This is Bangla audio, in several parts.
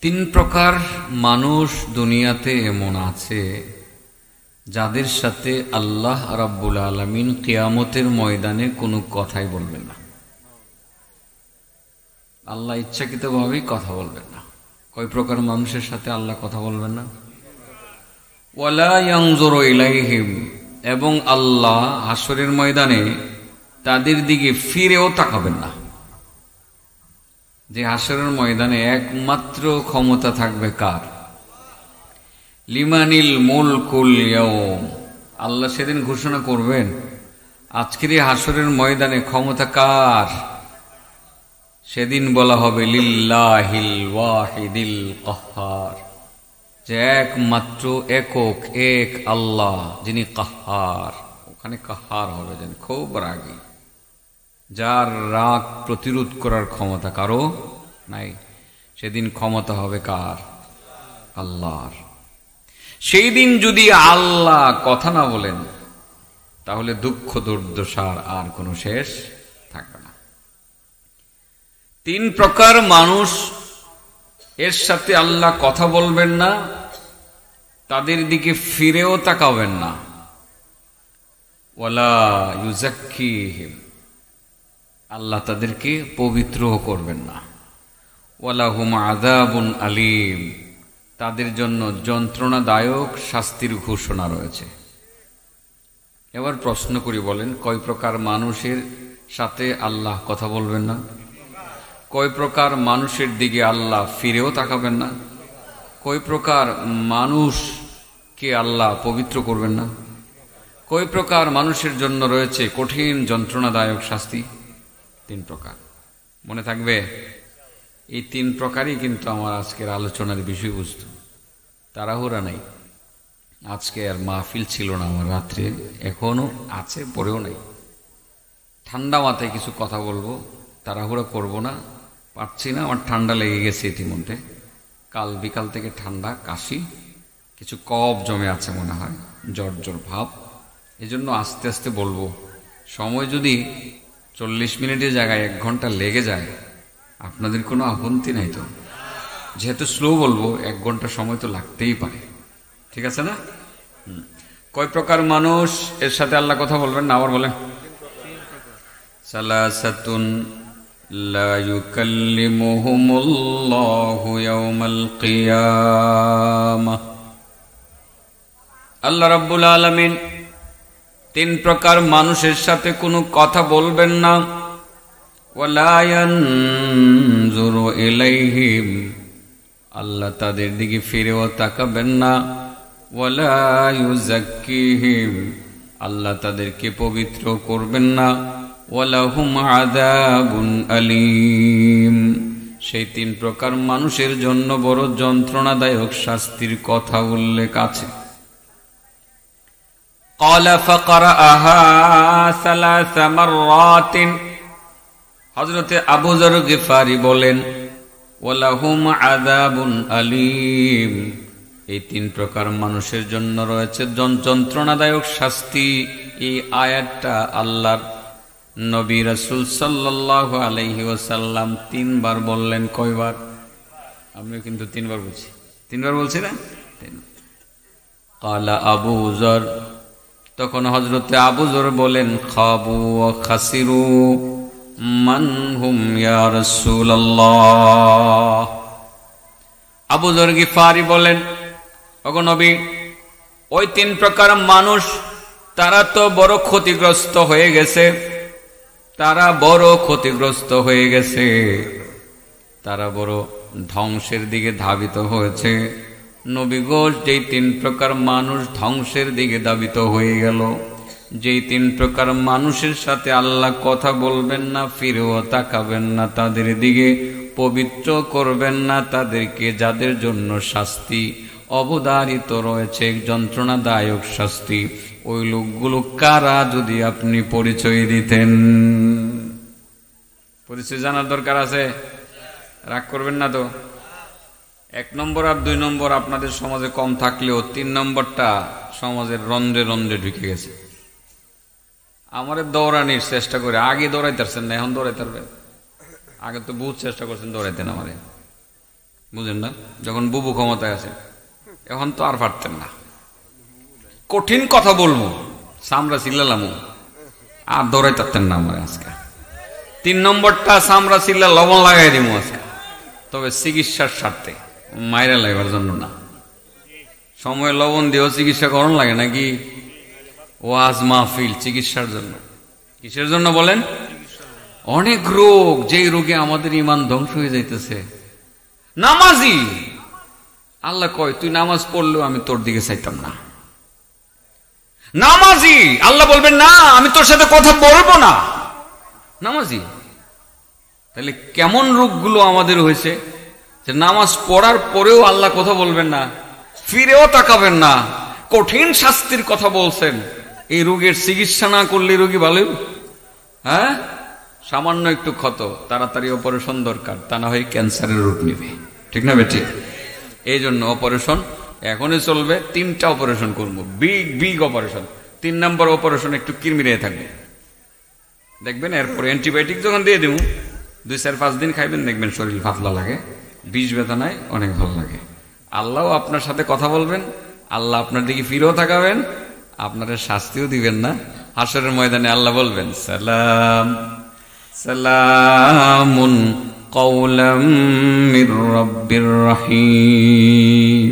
তিন প্রকার মানুষ দুনিয়াতে এমন আছে যাদের সাথে আল্লাহ রাব্বুল আলামিন কিয়ামতের ময়দানে কোনো কথাই বলবেন না। আল্লাহ ইচ্ছাকৃতভাবেই কথা বলবেন না। কয় প্রকার মানুষের সাথে আল্লাহ কথা বলবেন না? ওয়ালা ইয়ানজুরু ইলাইহিম, এবং আল্লাহ হাসরের ময়দানে তাদের দিকে ফিরেও তাকাবেন না। যে হাসরের ময়দানে একমাত্র ক্ষমতা থাকবে কার? লিমানিল মুলকুল ইয়াউম, আল্লাহ সেদিন ঘোষণা করবেন আজকের এই হাসরের ময়দানে ক্ষমতা কার? সেদিন বলা হবে লিল্লাহিল ওয়াহিদিল কাহ্হার, যে একমাত্র একক এক আল্লাহ যিনি কাহ্হার। ওখানে কাহ্হার হবে যেন খুব রাগী, যার রাগ প্রতিরোধ করার ক্ষমতা কারো নাই। সেদিন ক্ষমতা হবে কার? আল্লাহর। সেই দিন যদি আল্লাহ কথা না বলেন তাহলে দুঃখ দুর্দশার আর কোনো শেষ থাকবে না। তিন প্রকার মানুষ এর সাথে আল্লাহ কথা বলবেন না, তাদের দিকে ফিরেও তাকাবেন না। ওয়ালা ইউজাক্কিহিম, আল্লাহ তাদেরকে পবিত্র করবেন না। ওয়ালাহুম আযাবুন আলীম, তাদের জন্য যন্ত্রণাদায়ক শাস্তির ঘোষণা রয়েছে। এবার প্রশ্ন করি, বলেন কয় প্রকার মানুষের সাথে আল্লাহ কথা বলবেন না? কয় প্রকার মানুষের দিকে আল্লাহ ফিরেও তাকাবেন না? কয় প্রকার মানুষকে আল্লাহ পবিত্র করবেন না? কয় প্রকার মানুষের জন্য রয়েছে কঠিন যন্ত্রণাদায়ক শাস্তি? তিন প্রকার। মনে থাকবে? এই তিন প্রকারই কিন্তু আমার আজকের আলোচনার বিষয়বস্তু। তাড়াহুড়া নাই, আজকে আর মাহফিল ছিল না আমার রাত্রে, এখনো আছে, পরেও নাই। ঠান্ডা মাথায় কিছু কথা বলবো, তাড়াহুড়া করব না, পারছি না, আমার ঠান্ডা লেগে গেছে ইতিমধ্যে। কাল বিকাল থেকে ঠান্ডা, কাশি, কিছু কফ জমে আছে মনে হয়, জ্বর জ্বর ভাব। এজন্য আস্তে আস্তে বলবো। সময় যদি 40 মিনিটের জায়গায় 1 ঘন্টা লেগে যায় আপনাদের কোনো আপত্তি নাই তো? যেহেতু স্লো বলবো 1 ঘন্টা সময় তো লাগতেই পারে, ঠিক আছে না? কয় প্রকার মানুষ এর সাথে আল্লাহ কথা বলবেন না? আবার বলেন। সালাসাতুন লা ইউকাল্লিমুহুমুল্লাহু ইয়াওমাল কিয়ামাহ, আল্লাহ রাব্বুল আলামিন তিন প্রকার মানুষের সাথে কোনো কথা বলবেন না। ওয়ালা ইয়ানজুরু ইলাইহিম, আল্লাহ তাদের দিকে ফিরেও তাকাবেন না। ওয়ালা ইউজাক্কিহিম, আল্লাহ তাদেরকে পবিত্র করবেন না। ওয়ালাহুম আযাবুন আলীম, সেই তিন প্রকার মানুষের জন্য বড় যন্ত্রণাদায়ক শাস্তির কথা উল্লেখ আছে। ক্বালা ফাকরাআহা সালাসা মাররাতিন, হযরতে আবু যর গিফারি বলেন ওয়ালাহুম আযাবুন আলীম, এই তিন প্রকার মানুষের জন্য রয়েছে যন্ত্রণাদায়ক শাস্তি। এই আয়াতটা আল্লাহর নবী রাসূল সাল্লাল্লাহু আলাইহি ওয়াসাল্লাম 3 বার বললেন। কয়বার? আমিও কিন্তু 3 বার বলছি। 3 বার বলছি না? ক্বালা আবু যর, তখন হযরতে আবু যর বলেন খাবু ওয়া খাসিরু মান হুম ইয়া রাসূলুল্লাহ। আবু যর গিফারি বলেন, ওগো নবী, ওই 3 প্রকার মানুষ তারা তো বড় ক্ষতিগ্রস্ত হয়ে গেছে, তারা বড় ক্ষতিগ্রস্ত হয়ে গেছে, তারা বড় ধ্বংসের দিকে ধাবিত হয়েছে। নবী গো, যেই 3 প্রকার মানুষ ধ্বংসের দিকে ধাবিত হয়ে গেল, যেই 3 প্রকার মানুষের সাথে আল্লাহ কথা বলবেন না, ফিরেও তাকাবেন না, তাদের দিকে পবিত্র করবেন না, তাদেরকে যাদের জন্য শাস্তি অবধারিত রয়েছে, যন্ত্রণাদায়ক শাস্তি, ওই লোকগুলো কারা যদি আপনি পরিচয় দিতেন? পরিচয় জানার দরকার আছে, রাগ করবেন না তো? 1 নম্বর আর 2 নম্বর আপনাদের সমাজে কম থাকলেও 3 নম্বরটা সমাজের রন্ধ্রে রন্ধ্রে ঢুকে গেছে। আমারে দৌড়ানির চেষ্টা করে, আগে দৌড়াইতে পারছেন না, এখন দৌড়াইতে পারবেন। আগে তো বহুত চেষ্টা করছেন দৌড়াইতেন আমারে, বুঝেন না? যখন বুবু ক্ষমতায় আছে, এখন তো আর পারতেন না, কঠিন কথা বলবো, সামরা চিল্লালামু, আর দৌড়াই পারতেন না আমার আজকে। 3 নম্বরটা সামরা চিল্লা লবণ লাগাই দিব আজকে, তবে চিকিৎসার স্বার্থে, মাইরা লাগবার জন্য না। সময় লবণ দিয়েও চিকিৎসা করণ লাগে নাকি? ওয়াজ মাহফিল চিকিৎসার জন্য। কিসের জন্য বলেন? অনেক রোগ, যেই রোগে আমাদের ইমান ধ্বংস হয়ে যাইতেছে। নামাজি, আল্লাহ কয় তুই নামাজ পড়লেও আমি তোর দিকে চাইতাম না। নামাজি, আল্লাহ বলবেন না আমি তোর সাথে কথা বলবো না। নামাজি, তাহলে কেমন রোগগুলো আমাদের হয়েছে যে নামাজ পড়ার পরেও আল্লাহ কথা বলবেন না, ফিরেও তাকাবেন না, কঠিন শাস্তির কথা বলছেন। এই রোগের চিকিৎসা না করলে রোগী ভালো? হ্যাঁ, সামান্য একটু ক্ষত, তাড়াতাড়ি অপারেশন দরকার, তা না হয় ক্যান্সারের রূপ নেবে, ঠিক না বেটি? এই জন্য অপারেশন এখনই চলবে। 3টা অপারেশন করবো, বিগ অপারেশন। 3 নম্বর অপারেশন একটু কিরমিরে থাকবে, দেখবেন। এরপরে অ্যান্টিবায়োটিক যখন দিয়ে দেবো, 2-4-5 দিন খাইবেন, দেখবেন শরীর পাতলা লাগে, বিষ বেদনায় অনেক ভালো লাগে। আল্লাহ আপনার সাথে কথা বলবেন, আল্লাহ আপনার দিকে ফিরেও তাকাবেন, আপনার শাস্তিও দিবেন না। হাসরের ময়দানে আল্লাহ বলবেন সালাম সালামুন কওলাম মির রাব্বির রহিম।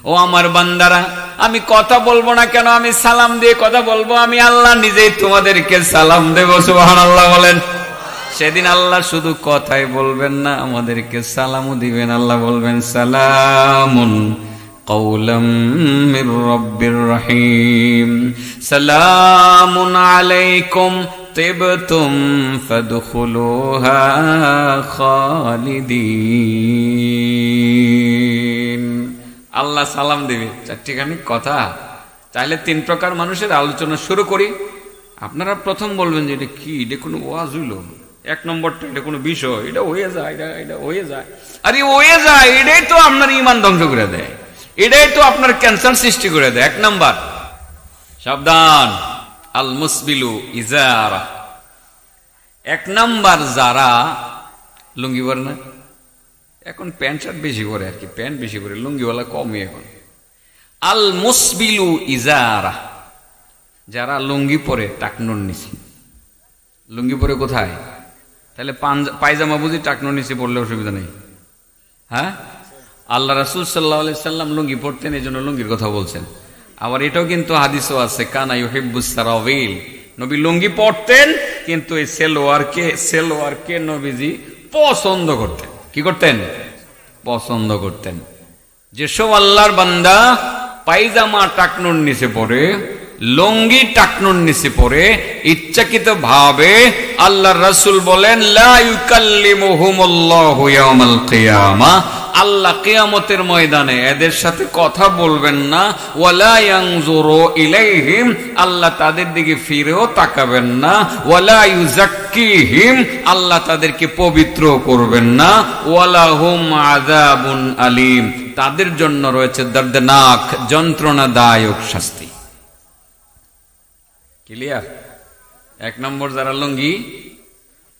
ও আমার বান্দারা, আমি কথা বলবো না কেন? আমি সালাম দিয়ে কথা বলবো, আমি আল্লাহ নিজেই তোমাদেরকে সালাম দেব। সুবহানাল্লাহ বলেন। সেদিন আল্লাহ শুধু কথাই বলবেন না, আমাদেরকে সালামও দিবেন। আল্লাহ বলবেন সালামুন কওলাম মির রাব্বির রহিম, সালামুন আলাইকুম তিবতুম ফাদখুলুহা খালিদিন। আল্লাহ সালাম দিবে। 4টিখানি কথা। চাইলে 3 প্রকার মানুষের আলোচনা শুরু করি। আপনারা প্রথম বলবেন যে এটা কি, এটা কোনো ওয়াজ হইল? 1 নম্বরটা এটা কোনো বিষয়, এটা হয়ে যায়, এটা হয়ে যায়। আরে হয়ে যায়, এটাই তো আপনার ইমান ধ্বংস করে দেয়, এটাই তো আপনার ক্যান্সার সৃষ্টি করে দেয়। 1 নম্বর, সাবধান, আল মুসবিলু ইজারা। 1 নম্বর, যারা লুঙ্গি পরে না, এখন প্যান্ট শার্ট বেশি করে আর কি, প্যান্ট বেশি করে, লুঙ্গিওয়ালা কমই এখন। আল মুসবিলু ইজারা, যারা লুঙ্গি পরে টাকনুর নিচে। লুঙ্গি পরে কোথায়? তাহলে পায়জামা বুঝি টাকনুর নিচে পড়লে অসুবিধা নেই? হ্যাঁ, আল্লাহ রাসূল সাল্লাল্লাহু আলাইহি সাল্লাম লুঙ্গি পরতেন, এই জন্য লুঙ্গির কথা বলছেন। আবার এটাও কিন্তু হাদিসও আছে, কানা ইউহিব্বুস সারাবিল, নবী লুঙ্গি পরতেন, কিন্তু এই সেলোয়ারকে নবীজি পছন্দ করতেন। কি করতেন? পছন্দ করতেন। যেসব আল্লাহর বান্দা পায়জামা টাকনুর নিচে পড়ে, লুঙ্গি টাকনুর নিচে পড়ে, ইচ্ছাকৃত ভাবে, আল্লাহর রাসূল বলেন লা ইউকাল্লিমুহুমুল্লাহু ইয়াওমাল কিয়ামা, আল্লাহ কিয়ামতের ময়দানে এদের সাথে কথা বলবেন না। ওয়ালা ইয়ানজুরু ইলাইহিম, আল্লাহ তাদের দিকে ফিরেও তাকাবেন না। ওয়ালা ইউযাক্কিহিম, আল্লাহ তাদেরকে পবিত্র করবেন না। ওয়ালাহুম আযাবুন আলীম, তাদের জন্য রয়েছে দর্দনাক, যন্ত্রণাদায়ক শাস্তি। ক্লিয়ার? 1 নম্বর, যারা লুঙ্গি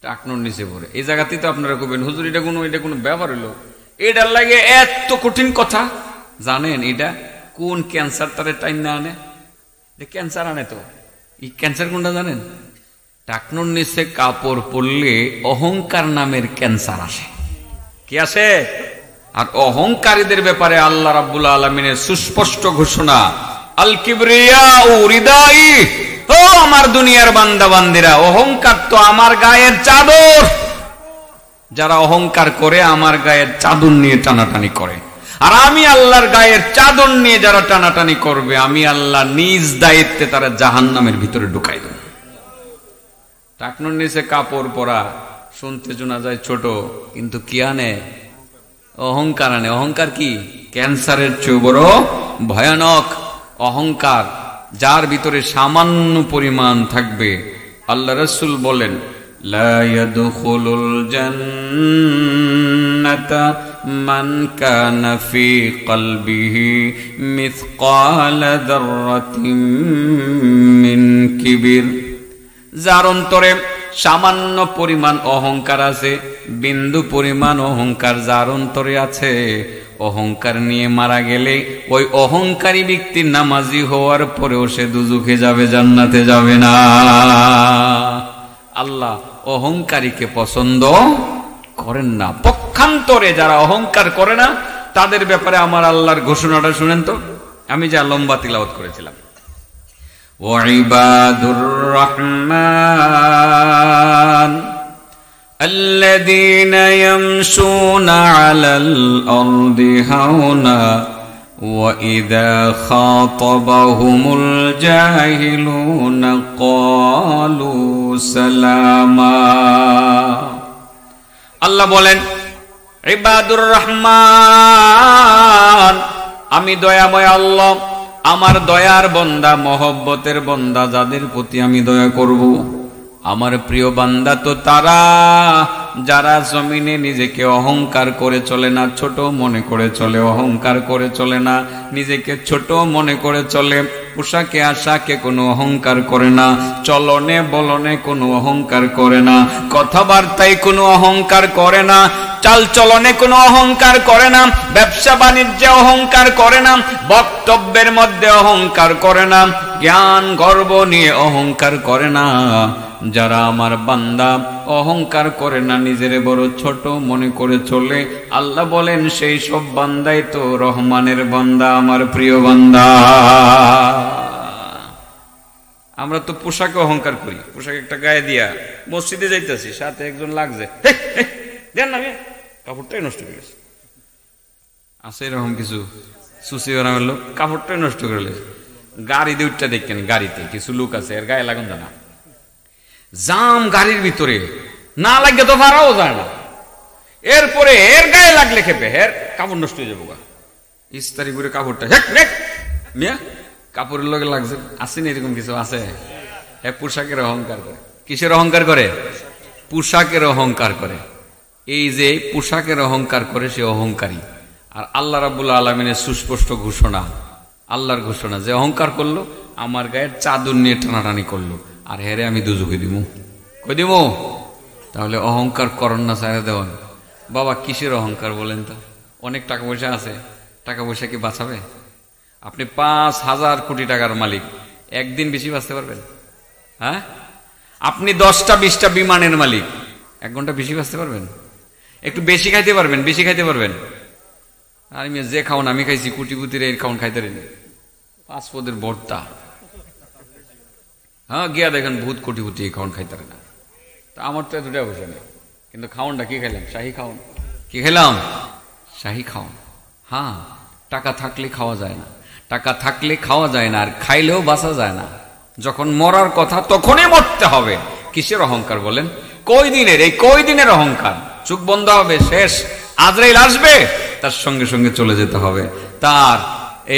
টাকনুর নিচে পড়ে। এই জায়গাতেই তো আপনারা কবেন হুজুর এটা কোনো ব্যাপার হইলো, এটার লাগে এত কঠিন কথা। জানেন এটা কোন ক্যান্সার তারে টাইম না আনে? ক্যান্সার আনে তো। এই ক্যান্সার কোনটা জানেন? টাকনুর নিচে কাপড় পরলে অহংকার নামের ক্যান্সার আসে। কি আসে? আর অহংকারীদের ব্যাপারে আল্লাহ রাব্বুল আলামিনের সুস্পষ্ট ঘোষণা, আল কিবরিয়াউ রিদাই। ও আমার দুনিয়ার বান্দা বান্দিরা, অহংকার তো আমার গায়ের চাদর। যারা অহংকার করে আমার গায়ের চাদর নিয়ে টানাটানি করে, আর আমি আল্লাহর গায়ের চাদর নিয়ে যারা টানাটানি করবে, আমি আল্লাহ নিজ দায়িত্বে তারা জাহান্নামের ভিতরে ঢুকাই দেব। টাকনুর নিচে কাপড় পরা শুনতে শোনা যায় ছোট, কিন্তু কি আনে? অহংকার আনে। অহংকার কি? ক্যান্সারের চেয়ে বড় ভয়ানক। অহংকার যার ভিতরে সামান্য পরিমাণ থাকবে, আল্লাহ রাসূল বলেন লা ইয়াদখুলুল জান্নাতা মান কানা ফি কলবিহি মিসকালা যাররাতিন মিন কিবির। যার অন্তরে সামান্য পরিমাণ অহংকার আছে, বিন্দু পরিমাণ অহংকার যার অন্তরে আছে, অহংকার নিয়ে মারা গেলে ওই অহংকারী ব্যক্তি নামাজি হওয়ার পরেও সে দুজুখে যাবে, জান্নাতে যাবে না। আল্লাহ অহংকারীকে পছন্দ করেন না। পক্ষান্তরে যারা অহংকার করে না তাদের ব্যাপারে আমার আল্লাহর ঘোষণাটা শুনেন তো। আমি যা লম্বা তিলাওয়াত করেছিলাম, ওয়াইবাদুর রহমান الذين يمشون على الأرض هونا وإذا خاطبهم الجاهلون قالوا سلاما। আল্লাহ বলেন ইবাদুর রহমান, আমি দয়াময় আল্লাহ, আমার দয়ার বান্দা, মহব্বতের বান্দা যাদের প্রতি আমি দয়া করব, আমার প্রিয় বান্দা তো তারা যারা জমিনে নিজেকে অহংকার করে চলে না, ছোট মনে করে চলে, অহংকার করে চলে না, নিজেকে ছোট মনে করে চলে, পোশাকে আশাকে কোনো অহংকার করে না, চলনে বলনে কোনো অহংকার করে না, কথাবার্তায় কোনো অহংকার করে না, চাল চলনে কোনো অহংকার করে না, ব্যবসা বাণিজ্যে অহংকার করে না, বক্তব্যের মধ্যে অহংকার করে না, জ্ঞান গর্ব নিয়ে অহংকার করে না। যারা আমার বান্দা অহংকার করে না, নিজের বড় ছোট মনে করে চলে, আল্লাহ বলেন সেই সব বান্দাই তো রহমানের বান্দা, আমার প্রিয় বান্দা। আমরা তো পোশাকে অহংকার করি, পোশাক একটা গায়ে দিয়া মসজিদে যাইতেছি, সাথে একজন লাগছে, দেন না কাপড়টাই নষ্ট করে গেছে, আছে এরকম কিছু সুসি বানামের লোক, কাপড়টাই নষ্ট করে গেছে। গাড়ি দুইটা দেখেন, গাড়িতে কিছু লোক আছে এর গায়ে লাগুন জানা, জাম গাড়ির ভিতরে না লাগে তো ভাড়াও যায় না, এরপরে এর গায়ে লাগলে খেপে, এর কাপড় নষ্ট হয়ে যাবো, ইস্তারি করে কাপড়টা মিয়া কাপড়ের লগে লাগছে, আসেনি এরকম কিছু আছে। পোশাকের অহংকার করে, কিসের অহংকার করে? পোশাকের অহংকার করে। এই যে পোশাকের অহংকার করে সে অহংকারী। আর আল্লাহ রাব্বুল আলামিনের সুস্পষ্ট ঘোষণা, আল্লাহর ঘোষণা, যে অহংকার করলো আমার গায়ের চাদর নিয়ে টানাটানি করলো, আর হেরে আমি দুজুকে দিব, কই দিব? তাহলে অহংকার করন না, ছাড়া দেওয়ান। বাবা কিসের অহংকার বলেন তো? অনেক টাকা পয়সা আছে, টাকা পয়সা কি বাঁচাবে? আপনি 5,000 কোটি টাকার মালিক, একদিন বেশি বাঁচতে পারবেন? হ্যাঁ, আপনি 10টা 20টা বিমানের মালিক, 1 ঘন্টা বেশি বাঁচতে পারবেন? একটু বেশি খাইতে পারবেন, বেশি খাইতে পারবেন? আর আমি যে খাওন আমি খাইছি, কোটিপতির এই খাওন খাইতে পারিনি, 5 পদের ভর্তা। হ্যাঁ, গিয়া দেখেন বহুত কোটিপতি এই খাওন খাইতে পারে না। তা আমার তো এতটা অবস্থা নেই, কিন্তু খাওনটা কি খাইলাম? শাহী খাওন। কি খেলাম? শাহী খাওন। হ্যাঁ, টাকা থাকলে খাওয়া যায় না, টাকা থাকলে খাওয়া যায় না, আর খাইলেও বাঁচা যায় না। যখন মরার কথা তখনই মরতে হবে। কিসের অহংকার বলেন? কয়দিনের, এই কয়দিনের অহংকার। চোখ বন্ধ হবে, শেষ। আজরাইল আসবে, তার সঙ্গে সঙ্গে চলে যেতে হবে। তার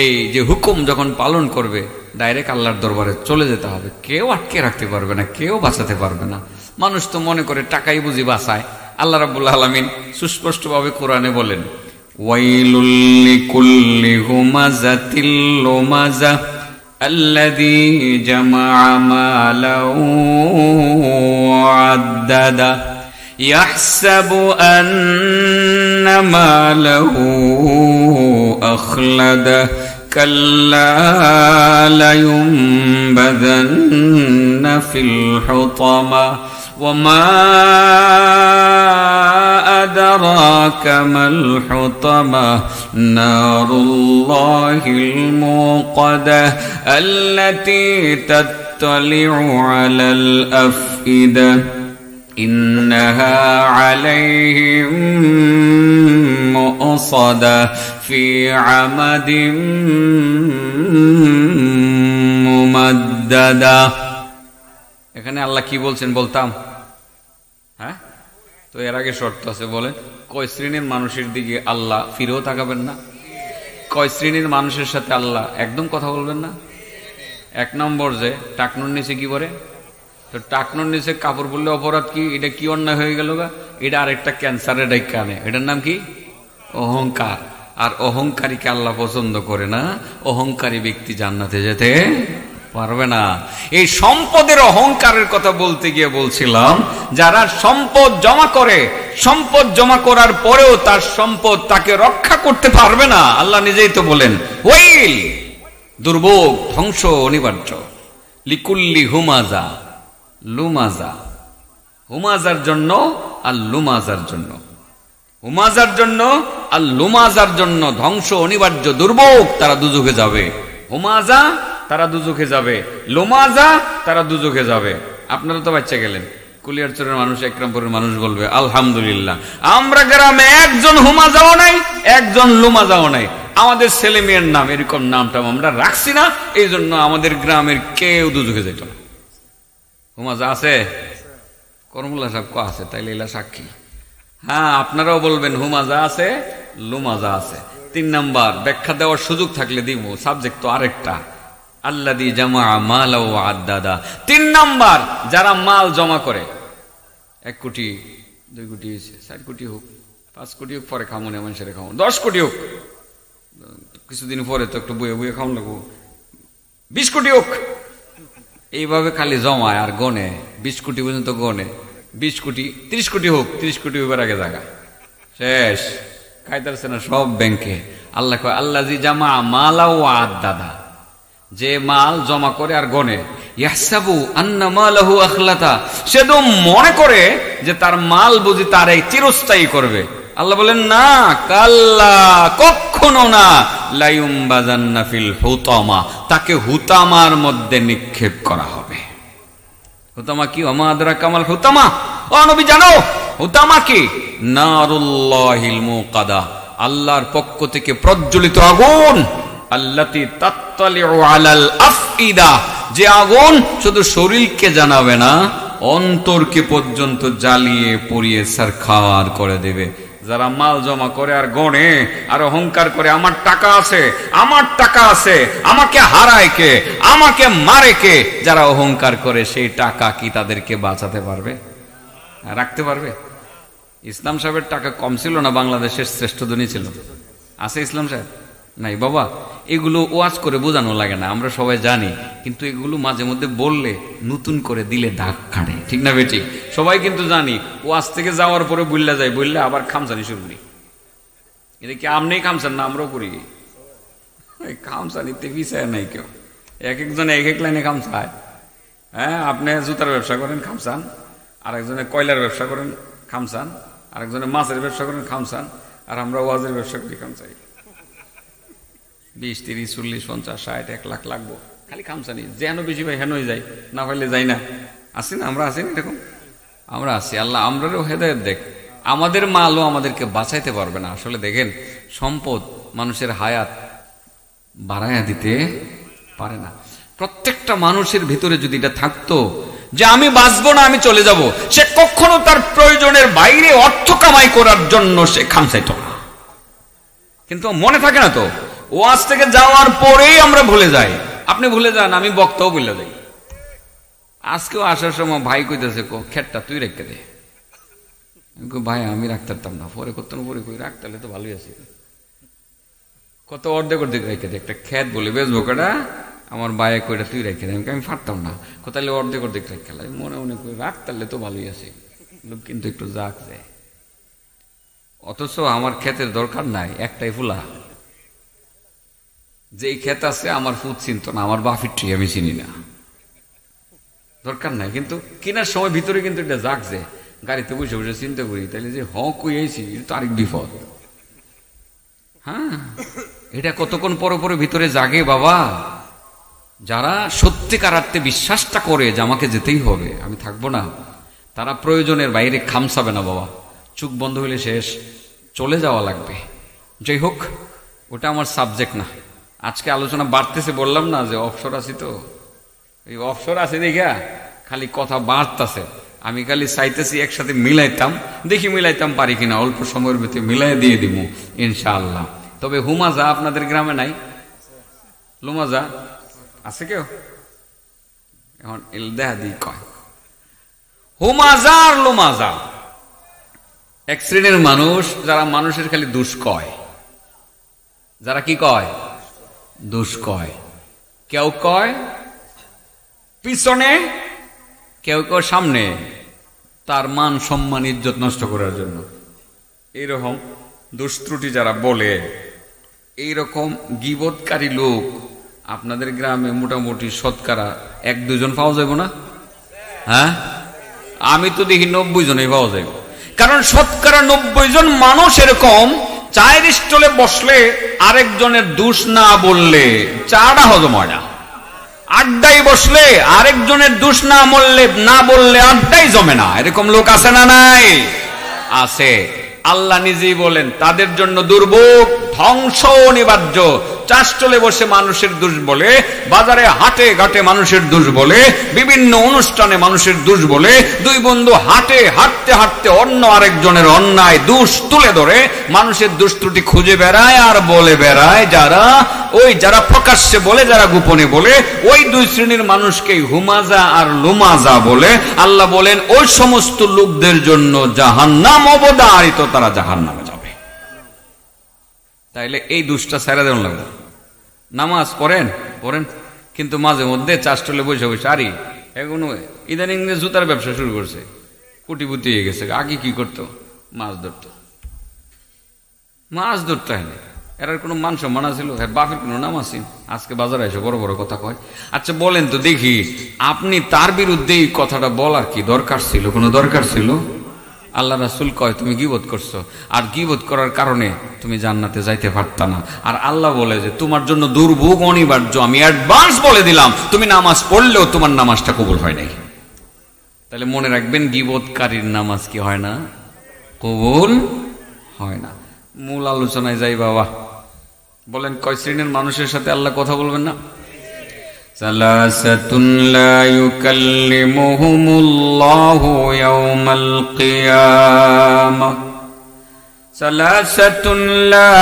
এই যে হুকুম যখন পালন করবে, ডাইরেক্ট আল্লাহর দরবারে চলে যেতে হবে। কেউ আটকে রাখতে পারবে না, কেউ বাঁচাতে পারবে না। মানুষ তো মনে করে টাকাই বুঝি বাঁচায়। আল্লাহ রাব্বুল আলামিন সুস্পষ্টভাবে কোরআনে বলেন, ওয়াইলুল লিকুল্লি হুমাযাতিল লুমাযা আল্লাযী জামাআ মালাহু ওয়া'আদ্দাদা ইয়াহসাবু আন্না মালাহু আখলাদা কাল্লা লায়ুনবাযান্না ফিল হুতামা وما أدراك ما الحطمة نار الله الموقدة التي تطلع على الأفئدة إنها عليهم مؤصدة في عمد ممددة। এখানে আল্লাহ কি বলছেন বলতাম? হ্যাঁ, তো এর আগে শর্ত আছে, বলেন কয় শ্রেণীর মানুষের দিকে আল্লাহ ফিরেও তাকাবেন না? কয় শ্রেণীর মানুষের সাথে আল্লাহ একদম কথা বলবেন না? 1 নম্বর, যে টাকনুর নিচে কি বলে, তো টাকনুর নিচে কাপড় পরলে অপরাধ কি? এটা কি অন্যায় হয়ে গেল গা? এটা আরেকটা ক্যান্সারের ডাক্কা আনে, এটার নাম কি? অহংকার। আর অহংকারীকে আল্লাহ পছন্দ করে না। অহংকারী ব্যক্তি জান্নাতে যেতে পারবে না। এই সম্পদের অহংকারের কথা বলতে গিয়ে বলছিলাম, যারা সম্পদ জমা করে, সম্পদ জমা করার পরেও তার সম্পদ তাকে রক্ষা করতে পারবে না, আল্লাহ নিজেই তো বলেন ওয়াইল, দুর্ভোগ, ধ্বংস অনিবার্য। লিকুল্লি হুমাজা লুমাজা, হুমাজার জন্য আর লুমাজার জন্য, হুমাজার জন্য আর লুমাজার জন্য ধ্বংস অনিবার্য, দুর্ভোগ, তারা দুজখে যাবে। হুমাজা তারা দুজখে যাবে, লুমাজা তারা দুজখে যাবে। আপনারা তো বাচ্চা গেলেন, কুলিয়ারচরের মানুষ, একরামপুরের মানুষ বলবে আলহামদুলিল্লাহ, আমরা গ্রামে একজন হুমাজাও নাই, একজন লুমাজাও নাই। আমাদের ছেলে মেয়ের নাম এরকম নামটা আমরা রাখছি না, এই জন্য আমাদের গ্রামের কেউ দুজখে যেত না। হুমাজা আছে? করমুল্লা সাহেব ক আছে? তাইলে এলা সাক্ষী। হ্যাঁ, আপনারাও বলবেন হুমাজা আছে, লুমাজা আছে। 3 নাম্বার ব্যাখ্যা দেওয়ার সুযোগ থাকলে দিব, সাবজেক্ট তো আরেকটা, আল্লাযী জামা মালা ওয়া আদ্দাদা। 3 নাম্বার, যারা মাল জমা করে, 1 কোটি 2 কোটি 4 কোটি হোক, 5 কোটি হোক, পরে খামো না মানুষের খামো, 10 কোটি হোক, কিছুদিন পরে তো একটু বইয়ে বইয়ে খাওয়ান লাগবো, 20 কোটি হোক, এইভাবে খালি জমায় আর গনে, 20 কোটি পর্যন্ত গনে, 20 কোটি 30 কোটি হোক, 30 কোটি হইবার আগে জায়গা শেষ, খাইতারছে না সব ব্যাংকে। আল্লাহ কয় আল্লাযী জামা মালা ওয়া আদ্দাদা, যে মাল জমা করে আর গনে, ইয়াহসাবু আন্না মালাহু আখলাতা, সে তো মনে করে যে তার মাল বুঝি তার এই চিরস্থায়ী করবে। আল্লাহ বলেন না, কাল্লা, কখনো না, লায়ুমবাজান্না ফিল হুতামা, তাকে হুতামার মধ্যে নিক্ষেপ করা হবে। হুতামা কি? ওমা আদরাকা মাল হুতামা, ও নবী জানো হুতামা কি? নারুল্লাহিল মুকাদা, আল্লাহর পক্ষ থেকে প্রজ্বলিত আগুন, আল্লাতী তাত্তালিউ আলাল আফইদা, যে আগুন শুধু শরীরকে জানাবে না, অন্তরকে পর্যন্ত জ্বালিয়ে পুড়িয়ে সারখার করে দেবে। যারা মাল জমা করে আর গণে আর অহংকার করে, আমার টাকা আছে, আমার টাকা আছে, আমাকে হারায় কে, আমাকে মারে কে, যারা অহংকার করে, সেই টাকা কি তাদেরকে বাঁচাতে পারবে, রাখতে পারবে? ইসলাম সাহেবের টাকা কম ছিল না, বাংলাদেশের শ্রেষ্ঠ ধনী ছিল। আছে ইসলাম সাহেব? নাই বাবা। এগুলো ওয়াজ করে বোঝানো লাগে না, আমরা সবাই জানি, কিন্তু এগুলো মাঝে মধ্যে বললে নতুন করে দিলে দাগ কাটে, ঠিক না বেটি? সবাই কিন্তু জানি, ওয়াজ থেকে যাওয়ার পরে বললে যায়, বললে আবার খামসানি শুরু করি। এটা কি আপনি খামসান না আমরাও করি? খামসানিতে পিছায় নাই কেউ, এক একজনে এক এক লাইনে খামসায়। হ্যাঁ, আপনি জুতার ব্যবসা করেন খামসান, আরেকজনে কয়লার ব্যবসা করেন খামসান, আরেকজনে মাছের ব্যবসা করেন খামসান, আর আমরা ওয়াজের ব্যবসা করি খামসাই। 20, 30, 40, 50, 60, 1 লাখ লাগবো খালি খামসানি, যেন বেশি ভাই হেন হয়ে যায়, না পাইলে যাই না। আসি না আমরা? আসি না এরকম? আমরা আসি। আল্লাহ আমরাও হেদায়েত দেখ। আমাদের মালও আমাদেরকে বাঁচাইতে পারবে না। আসলে দেখেন, সম্পদ মানুষের হায়াত বাড়াইয়া দিতে পারে না। প্রত্যেকটা মানুষের ভিতরে যদি এটা থাকতো যে আমি বাঁচবো না, আমি চলে যাব, সে কখনো তার প্রয়োজনের বাইরে অর্থ কামাই করার জন্য সে খামসাইতো না। কিন্তু মনে থাকে না তো, ওয়াজ থেকে যাওয়ার পরেই আমরা ভুলে যাই। আপনি ভুলে যান, আমি বক্তাও ভুলে যাই। আজকেও আসার সময় ভাই কইতেছে, খেটটা তুই রেখে দে। ভাই আমি রাখতে পারতাম না, পরে করতাম, পরে কই রাখতে তো ভালোই আছে, কত অর্ধেক অর্ধেক রেখে দে, একটা খেত বলে বেচবো কটা, আমার বাইরে কইটা তুই রেখে দে। আমি পারতাম না, কোথায় অর্ধেক অর্ধেক রেখে মনে মনে করি রাখতে তো ভালোই আছে, লোক কিন্তু একটু জাগ যায়। অথচ আমার ক্ষেতের দরকার নাই, একটাই ফুলা, যে ক্ষেত আছে আমার ফুট চিনত না, আমার বাফির ট্রি আমি চিনি না, দরকার নাই। কিন্তু কেনার সময় ভিতরে কিন্তু এটা জাগছে, গাড়িতে বসে বসে চিন্তা করি, তাহলে যে কইছি এটা তো আরেক বিপদ। হ্যাঁ, এটা কতক্ষণ পরে পরে ভিতরে জাগে বাবা। যারা সত্যিকার অর্থে বিশ্বাসটা করে যে আমাকে যেতেই হবে, আমি থাকবো না, তারা প্রয়োজনের বাইরে খামসাবে না বাবা। চোখ বন্ধ হইলে শেষ, চলে যাওয়া লাগবে। যাই হোক, ওটা আমার সাবজেক্ট না। আজকে আলোচনা বাড়তেছে, বললাম না যে অবসর আছি, তো এই অবসর আছে দেখা খালি কথা বাড়তেছে। আমি খালি চাইতেছি একসাথে মিলাইতাম, দেখি মিলাইতাম পারি কিনা, অল্প সময়ের ভিতরে মিলাই দিয়ে দিব ইনশাআল্লাহ। তবে হুমাজা আপনাদের গ্রামে নাই, লুমাজা আছে কেউ? এখন দেখা দিই কয় হুমাজা আর লুমাজা এক শ্রেণীর মানুষ, যারা মানুষের খালি দুষ কয়। যারা কি কয়? দুষ কয়। কেউ কয় পিছনে, কেউ কেউ সামনে, তার মান সম্মান ইজ্জত নষ্ট করার জন্য। এইরকম দুষ্ত্রুটি যারা বলে, এইরকম গীবতকারী লোক আপনাদের গ্রামে মোটামুটি শতকরা 1-2 জন পাওয়া যাবে না? হ্যাঁ, আমি তো দেখি 90 জনই পাওয়া যাবে। কারণ শতকরা 90 জন মানুষ এরকম চায়ের স্টলে বসলে আরেকজনের দোষ না বললে চাটা হজম হয় না, আড্ডায় বসলে আরেকজনের দোষ না বললে আড্ডাই জমে না। এরকম লোক আছে না নাই? আছে। আল্লাহ নিজেই বলেন তাদের জন্য দুর্ভোগ, ধ্বংস অনিবার্য। চাষটলে বসে মানুষের দোষ বলে, বাজারে হাটে ঘাটে মানুষের দোষ বলে, বিভিন্ন অনুষ্ঠানে মানুষের দোষ বলে, দুই বন্ধু হাটে হাঁটতে হাঁটতে অন্য আরেকজনের অন্যায় দোষ তুলে ধরে মানুষের দোষ ত্রুটি খুঁজে বেড়ায় আর বলে বেড়ায়। যারা প্রকাশ্যে বলে, যারা গোপনে বলে, ওই দুই শ্রেণীর মানুষকে হুমাজা আর লুমাজা বলে। আল্লাহ বলেন ওই সমস্ত লোকদের জন্য জাহান্নাম অবধারিত, তারা জাহান্নামে যাবে। তাইলে এই দুষ্টা ছেড়ে দেওয়া লাগবে। নামাজ পড়েন, কিন্তু মাঝে মধ্যে চাষটলে বসে বসে আরে এখনো ইদানিং জুতার ব্যবসা শুরু করছে, কোটিপতি হয়ে গেছে। আগে কি করতো? মাছ ধরতো হয় না। এর কোনো মান সম্মান ছিল? হ্যাঁ, বাপের কোনো নাম আছে? আজকে বাজারে এসে বড় বড় কথা কয়। আচ্ছা বলেন তো দেখি, আপনি তার বিরুদ্ধে এই কথাটা বলার কি দরকার ছিল? কোনো দরকার ছিল? আল্লাহ রাসূল কয় তুমি গীবত করছো, আর গীবত করার কারণে তুমি জান্নাতে যাইতে পারতা না। আর আল্লাহ বলে যে তোমার জন্য দুর্ভোগ অনিবার্য, আমি অ্যাডভান্স বলে দিলাম, তুমি নামাজ পড়লেও তোমার নামাজটা কবুল হয় নাই। তাহলে মনে রাখবেন, গীবতকারীর নামাজ কি হয় না? কবুল হয় না। মূল আলোচনায় যাই বাবা। বলেন কয় শ্রেণীর মানুষের সাথে আল্লাহ কথা বলবেন না? সালাসাতুন লা ইউকাল্লিমুহুমুল্লাহু ইয়াওমাল কিয়ামাহ, সালাসাতুন লা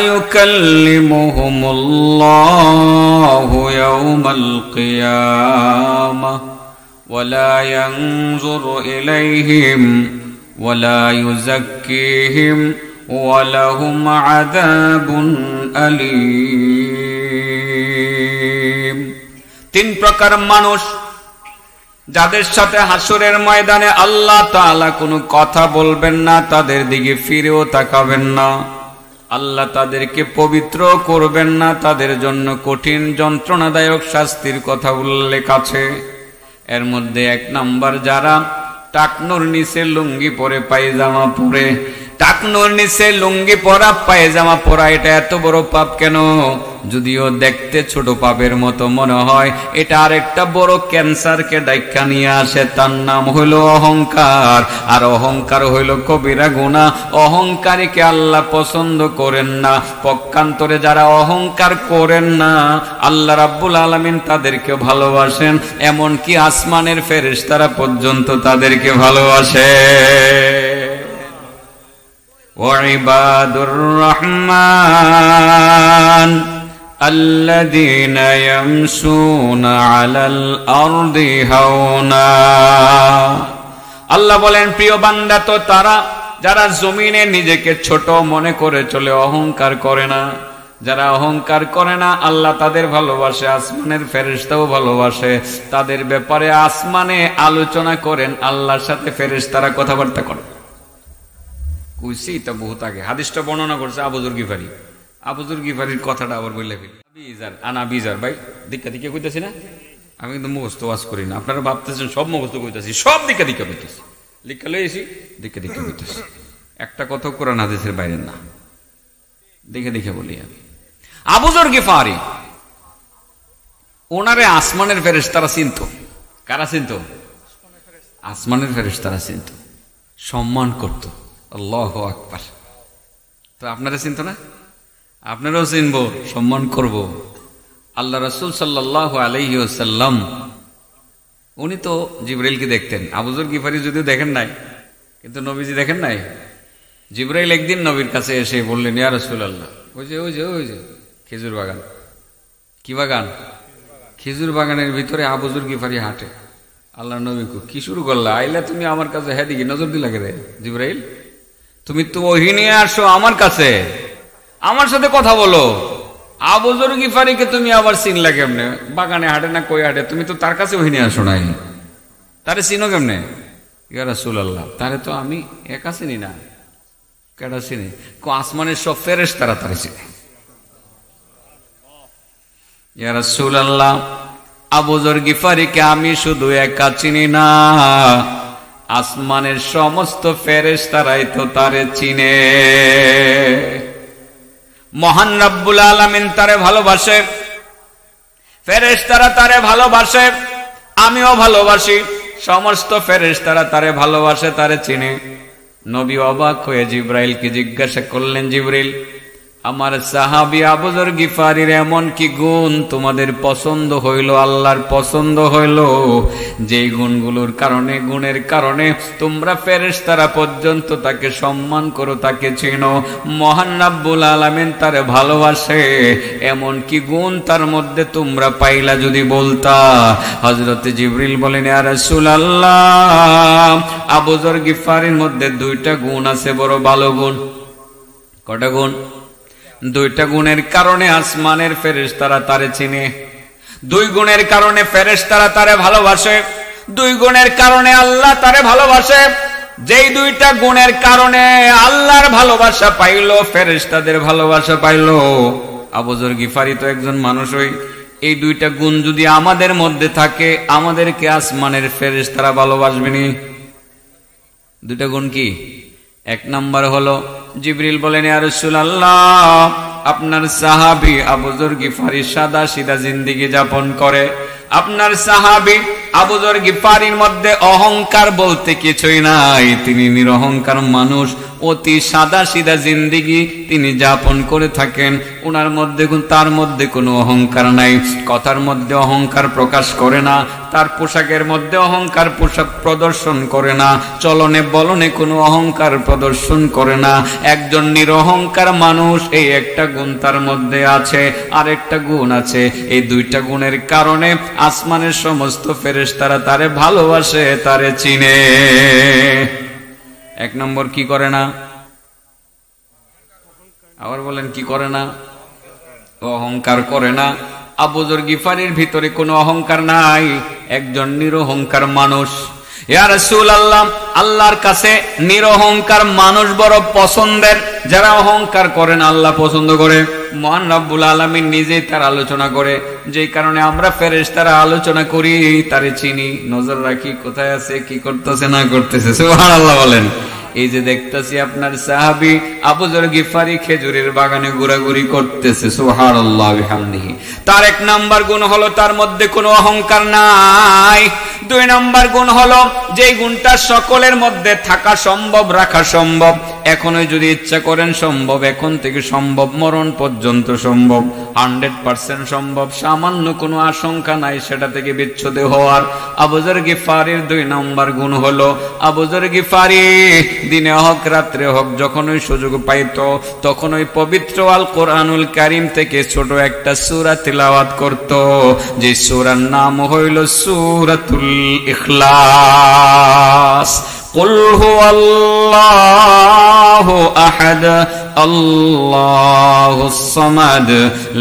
ইউকাল্লিমুহুমুল্লাহু ইয়াওমাল কিয়ামাহ ওয়া লা ইয়ানজুরু ইলাইহিম ওয়া লা ইউযাক্কিহিম ওয়া লাহুম আযাবুন আলীম। 3 প্রকার মানুষ যাদের সাথে হাসরের ময়দানে আল্লাহ তাআলা কোনো কথা বলবেন না, তাদের দিকে ফিরেও তাকাবেন না, আল্লাহ তাদেরকে পবিত্র করবেন না, তাদের জন্য কঠিন যন্ত্রণাদায়ক শাস্তির কথা উল্লেখ আছে। এর মধ্যে 1 নাম্বার, যারা টাকনুর নিচে লুঙ্গি পরে পায়জামা পরে। টাকনুর নিচে লুঙ্গি পরা পায়জামা পরা, এটা এত বড় পাপ কেন? যদিও দেখতে ছোট পাপের মতো মনে হয়, এটা আরেকটা বড় ক্যান্সারকে ডাইকা নিয়ে আসে। তার নাম হইল অহংকার, আর অহংকার হইল কবিরা গুনাহ। অহংকারীকে আল্লাহ পছন্দ করেন না। পক্ষান্তরে যারা অহংকার করেন না, আল্লাহ রাব্বুল আলামিন তাদেরকে ভালোবাসেন। এমনকি আসমানের ফেরেশতারা পর্যন্ত তাদেরকে ভালোবাসে। ওয়াইবাদুর রহমান আল্লাযীনা ইয়ামশুনা আলাল আরদি হাওনা। আল্লাহ বলেন প্রিয় বান্দা তো তারা যারা জমিনে নিজেকে ছোট মনে করে চলে, অহংকার করে না। যারা অহংকার করে না, আল্লাহ তাদের ভালোবাসে, আসমানের ফেরেশতাও ভালোবাসে। তাদের ব্যাপারে আসমানে আলোচনা করেন, আল্লাহর সাথে ফেরেশতারা কথাবার্তা করেন। কইছি তা বহুত আগে হাদিসটা বর্ণনা করছে আবু যর গিফারি। আবু যর গিফারির কথাটা আবার বললে ফেলি। আনা বিজার ভাই দিক্কা দিকে কইতাছি না, আমি কিন্তু মুখস্থ ওয়াজ করি না। আপনারা ভাবতেছেন সব মুখস্থ কইতাছি, সব দিকে দিকে কইতাছি, লিখা লইছি দিকে দিকে কইতাছি। একটা কথা কোরআন হাদিসের বাইরে না, দেখে দেখে বলি আমি। আবু যর গিফারি ওনারে আসমানের ফেরেশতারা চিনত। কারা চিনত? আসমানের ফেরেশতারা চিনত, সম্মান করত। আল্লাহু আকবার। তো আপনারা চিনত না? আপনারাও চিনবো, সম্মান করব। আল্লাহ রাসূল সাল্লাল্লাহু আলাইহি ওয়াসাল্লাম উনি তো জিবরাইলকে দেখতেন। আবু যর গিফারি যদিও দেখেন নাই, কিন্তু নবীজি দেখেন নাই। জিবরাইল একদিন নবীর কাছে এসে বললেন, ইয়া রাসূলুল্লাহ, ওই যে খেজুর বাগান। কি বাগান? খেজুর বাগানের ভিতরে আবু যর গিফারি হাঁটে। আল্লাহ নবী কি শুরু করলা? আইলা তুমি আমার কাছে, হ্যাঁ দিকে নজর দিলা কে রে জিবরাইল? তুমি তো ওহী নিয়ে আসো আমার কাছে, আমার সাথে কথা বলো। আবু যর গিফারিকে তুমি আবার চিনলা কেমনে? বাগানে হাঁটে না কই হাঁটে, তুমি তো তার কাছে ওহিনে আসো নাই, তারে চিনো কেমনে? ইয়া রাসূলুল্লাহ, তারে তো আমি একা চিনি না। কেডা চিনি? আসমানের সব ফেরেশতারা তারে চিনে। ইয়া রাসূলুল্লাহ, আবু যর গিফারিকে আমি শুধু একা চিনি না, আসমানের সমস্ত ফেরেশতারাই তো তারে চিনে। মহান রব্বুল আলামিন তারে ভালোবাসে, ফেরেশতারা তারে ভালোবাসে, আমিও ভালোবাসি, সমস্ত ফেরেশতারা তারে ভালোবাসে, তারে চিনে। নবী অবাক হয়ে জিবরাইলকে জিজ্ঞাসা করলেন, জিবরিল, আমার সাহাবী আবু যর গিফারির এমন কি গুণ তোমাদের পছন্দ হইল, আল্লাহর পছন্দ হইল, যেই গুণগুলোর কারণে, গুণের কারণে তোমরা ফেরেশতারা পর্যন্ত তাকে সম্মান করো, তাকে চিনো? মহান রব্বুল আলামিন তারে ভালোবাসে, এমন কি গুণ তার মধ্যে তোমরা পাইলা যদি বলতা। হযরতে জিবরিল বলেন, ইয়া রাসূলুল্লাহ, আবু যর গিফারির মধ্যে দুইটা গুণ আছে, বড় ভালো গুণ। কয়টা গুণ? দুইটা গুণের কারণে আসমানের ফেরেশতারা তারে চিনে, দুই গুণের কারণে ফেরেশতারা তারে ভালোবাসে, দুই গুণের কারণে আল্লাহ তারে ভালোবাসে। যেই দুইটা গুণের কারণে আল্লাহর ভালোবাসা পাইলো, ফেরেশতাদের ভালোবাসা পাইলো, আবু যর গিফারি তো একজন মানুষই। এই দুইটা গুণ যদি আমাদের মধ্যে থাকে, আমাদেরকে আসমানের ফেরেশতারা ভালোবাসবেনি। দুইটা গুণ কি? এক নাম্বার হলো, জিবরিল বলেন, ইয়া রাসূলুল্লাহ, আপনার সাহাবী আবু যর গিফারি সাদা সিধা জিন্দেগি যাপন করে। আপনার সাহাবী আবু যর গিফারির মধ্যে অহংকার বলতে কিছুই নাই, তিনি নিরহংকার মানুষ, অতি সাদা সিধা জিন্দেগি তিনি যাপন করে থাকেন। ওনার মধ্যে, তার মধ্যে কোনো অহংকার নাই, কথার মধ্যে অহংকার প্রকাশ করে না, তার পোশাকের মধ্যে অহংকার পোশাক প্রদর্শন করে না, চলনে বলনে কোনো অহংকার প্রদর্শন করে না। একজন নিরহংকার মানুষ, এই একটা গুণ তার মধ্যে আছে। আর একটা গুণ আছে, এই দুইটা গুণের কারণে আসমানের সমস্ত ফেরেশতারা তারে ভালোবাসে, তারে চিনে। এক নম্বর কি করে না? আবার বলেন, কি করে না? অহংকার করে না। আবু যর গিফারির ভিতরে কোনো অহংকার নাই, একজন নিরহংকার মানুষ। ইয়া রাসূলুল্লাহ, আল্লাহর কাছে নিরহংকার মানুষ বড় পছন্দের। যারা অহংকার করেন আল্লাহ পছন্দ করে। মহান রব্বুল আলামিন নিজেই তার আলোচনা করে, যেই কারণে আমরা ফেরেশতারা আলোচনা করি, তারে চিনি, নজর রাখি, কোথায় আছে, কি করতেছে না করতেছে। সুবহানাল্লাহ বলেন। এই যে দেখতেছি আপনার সাহাবী আবু যর গিফারি খেজুরের বাগানে ঘোরাঘুরি করতেছে, সুবহানাল্লাহ বিহামদিহি। তার এক নাম্বার গুণ হলো তার মধ্যে কোনো অহংকার নাই। দুই নাম্বার গুণ হলো, যেই গুণটা সকলের মধ্যে থাকা সম্ভব, রাখা সম্ভব, এখনই যদি ইচ্ছা করেন সম্ভব, এখন থেকে সম্ভব, মরণ পর্যন্ত সম্ভব, 100% সম্ভব, সামান্য কোনো আশঙ্কা নাই সেটা থেকে বিচ্ছুত হওয়ার। আবু যর গিফারির দুই নাম্বার গুণ হলো, আবু যর গিফারি দিনে হোক রাত্রে হোক যখনই সুযোগ পাইত, তখনই পবিত্র আল কোরআনুল কারীম থেকে ছোট একটা সূরা তিলাওয়াত করত, যে সূরার নাম হইল সূরাতুল ইখলাস। কুল হুয়াল্লাহু আহাদ, আল্লাহুস সামাদ,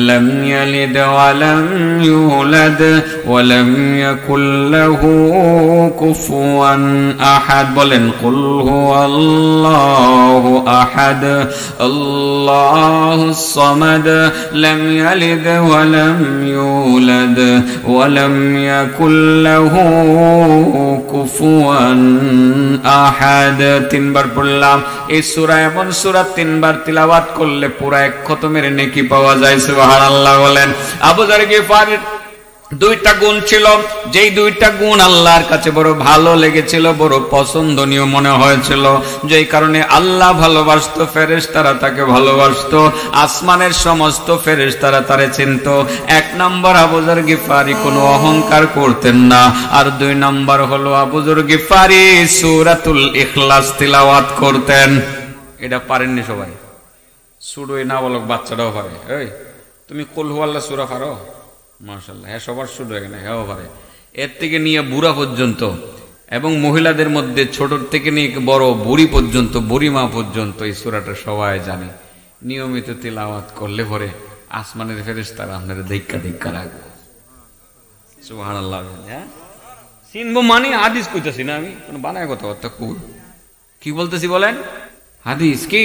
লাম ইয়ালিদ ওয়া লাম ইউলাদ ওয়া লাম ইয়াকুল লাহু কুফুয়ান আহাদ। বলেন, কুল হুয়াল্লাহু আহাদ, আল্লাহুস সামাদ, লাম ইয়ালিদ ওয়া লাম ইউলাদ ওয়া লাম ইয়াকুল লাহু কুফুয়ান আহাদ। তিনবার পড়লাম। এই সূরা এমন সূরা, তিনবার তিলাওয়াত করলে পুরা এক খতমের নেকি পাওয়া যায়। সুবহানাল্লাহ বলেন। আবু যর গিফারির দুইটা গুণ ছিল, যেই দুইটা গুণ আল্লাহর কাছে বড় ভালো লেগেছিল, বড় পছন্দনীয় মনে হয়েছিল, যেই কারণে আল্লাহ ভালোবাসত, ফেরেশতারা তাকে ভালোবাসত, আসমানের সমস্ত ফেরেশতারা তারে চিনত। এক নম্বর, আবু যর গিফারি কোনো অহংকার করতেন না। আর দুই নম্বর হলো, আবু যর গিফারি সূরাতুল ইখলাস তিলাওয়াত করতেন। এটা পারেননি সবাই, শুধু এই নাবালক বাচ্চাটাও পারে। এই তুমি কুল হুয়াল্লাহ সূরা পারো? মাশাআল্লাহ, হ্যাঁ সবার শুরু হয়ে গেল, হ্যাঁ পারে। এর থেকে নিয়ে বুড়া পর্যন্ত, এবং মহিলাদের মধ্যে ছোট থেকে নিয়ে বড় বুড়ি পর্যন্ত, বুড়ি মা পর্যন্ত এই সূরাটা সবাই জানে। নিয়মিত তিলাওয়াত করলে পরে আসমানের ফেরেশতারা আপনারা দেখা দেখা রাখবো। সুবহানাল্লাহ। হ্যাঁ চিনবো মানে হাদিস কইতেছি না আমি, কোন বানায় কথাবার্তা কই, কি বলতেছি বলেন? হাদিস। কি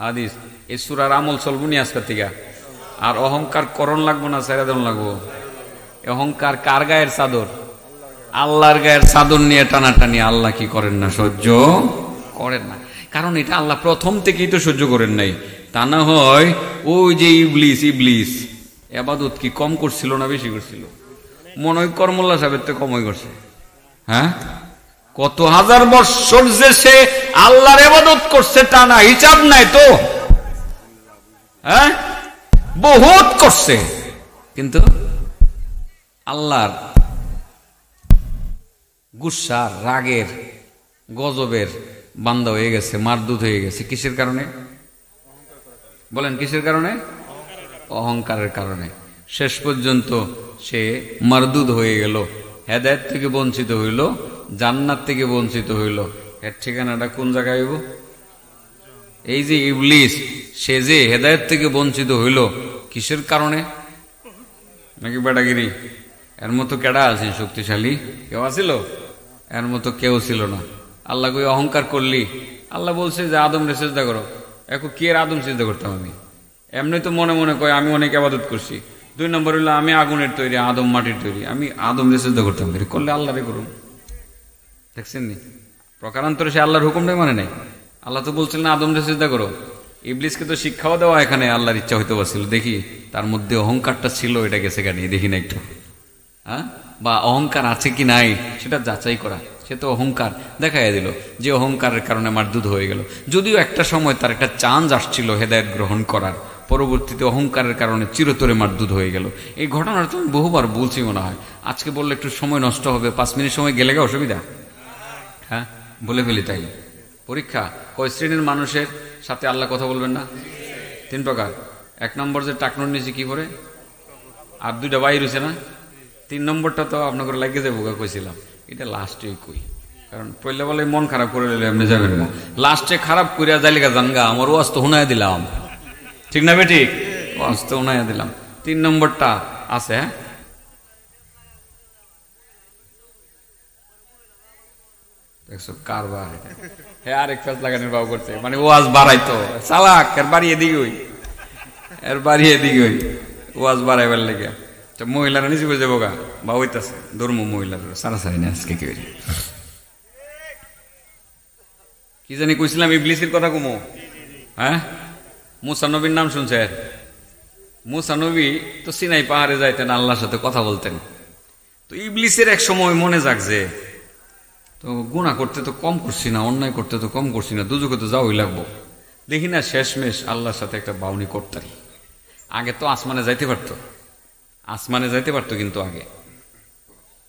হাদিস? এই সূরার আমল চলবো নি আজকের থেকে। আর অহংকার করণ লাগবো না, ছেড়ে দেন লাগবো। অহংকার কার গায়ের চাদর? আল্লাহর গায়ের চাদর নিয়ে টানাটানি আল্লাহ কি করেন না? সহ্য করেন না। কারণ এটা আল্লাহ প্রথম থেকেই তো সহ্য করেন নাই। তা না হয় ওই যে ইবলিস ইবাদত কি কম করছিল না বেশি করছিল? মনে হয় করমুল্লাহ সাহেবের তো কমই করছে। হ্যাঁ কত হাজার বৎসর যে সে আল্লাহর ইবাদত করছে তা না হিসাব নাই তো। হ্যাঁ বহুত করছে, কিন্তু আল্লাহর গুসার রাগের গজবের বান্দা হয়ে গেছে, মারদুদ হয়ে গেছে। কিসের কারণে বলেন? কিসের কারণে? অহংকারের কারণে। শেষ পর্যন্ত সে মারদুদ হয়ে গেল, হেদায়েত থেকে বঞ্চিত হইল, জান্নাত থেকে বঞ্চিত হইল। এর ঠিকানাটা কোন জায়গায় হইব? এই যে ইবলিস, সে যে হেদায়েত থেকে বঞ্চিত হইল কিসের কারণে? নাকি বেটাগিরি? এর মতো কেডা আছে শক্তিশালী? কেউ আছিল? এর মতো কেউ ছিল না। আল্লাহ কই অহংকার করলি, আল্লাহ বলছে যে আদম রে সিজদা করো। এখন কি এর আদম সিজদা করতাম আমি? এমনি তো মনে মনে কয় আমি অনেক ইবাদত করছি। 2 নম্বর হইলো আমি আগুনের তৈরি, আদম মাটির তৈরি, আমি আদম রে সিজদা করতাম। করলে আল্লাহ রে করুন। দেখছেন নি প্রকারান্তরে সে আল্লাহর হুকুমটাই মানে নাই। আল্লাহ তো বলছিলেন আদম রে সিজদা করো। ইবলিসকে তো শিক্ষাও দেওয়া এখানে আল্লাহর ইচ্ছা হইতে পারছিল। দেখি তার মধ্যে অহংকারটা ছিল, এটা গেছে গানি দেখি না একটু। হ্যাঁ বা অহংকার আছে কি নাই সেটা যাচাই করা। সে তো অহংকার দেখাইয়া দিল যে অহংকারের কারণে মারদুদ হয়ে গেল। যদিও একটা সময় তার একটা চান্স আসছিল হেদায়েত গ্রহণ করার, পরবর্তীতে অহংকারের কারণে চিরতরে মারদুদ হয়ে গেল। এই ঘটনাটা তো আমি বহুবার বলছি মনে হয়। আজকে বললে একটু সময় নষ্ট হবে, 5 মিনিট সময় গেলে অসুবিধা? হ্যাঁ বলে ফেলি তাই। পরীক্ষা কয় শ্রেণীর মানুষের সাথে আল্লাহ কথা বলবেন না? 3 প্রকার। 1 নম্বর যে টাকনোর নিচে কি করে, আর 2টা বাইর হয়েছে না। 3 নম্বরটা তো আপনাকে লাগে যাবো কইছিলাম, এটা লাস্টে কই। কারণ পয়লা বলে মন খারাপ করে নিলে এমনি যাবেন না, লাস্টে খারাপ করিয়া যাইলিকা জানগা। আমার ওয়াজ তো হুনাইয়া দিলাম, ঠিক না বেঠিক? ওয়াজ তো হুনাইয়া দিলাম। 3 নম্বরটা আছে। হ্যাঁ দেখছো কারবার, হ্যাঁ আরেক ফেস লাগানোর ভাব করছে, মানে ওয়াজ বাড়াইতো চালাক। এর বাড়ি এদিকে হই, এর বাড়ি এদিকে হই, ওয়াজ বাড়াইবার লেগে। মহিলারা নিচে বুঝে বোগা বা হইতাছে ধর্ম মহিলারা সারা সারি না আজকে কি কি জানি কইছিলাম ইবলিসের কথা কমো। হ্যাঁ মুসা নবীর নাম শুনছেন? মুসা নবী তো সিনাই পাহাড়ে যাইতেন, আল্লাহর সাথে কথা বলতেন। তো ইবলিসের এক সময় মনে জাগছে, তো গুনাহ করতে তো কম করছি না, অন্যায় করতে তো কম করছি না, দুজকে তো যাওয়াই লাগবো। দেখি না শেষমেশ আল্লাহর সাথে একটা বাউনি করতারি। আগে তো আসমানে যাইতে পারতো, আসমানে যাইতে পারতো, কিন্তু আগে।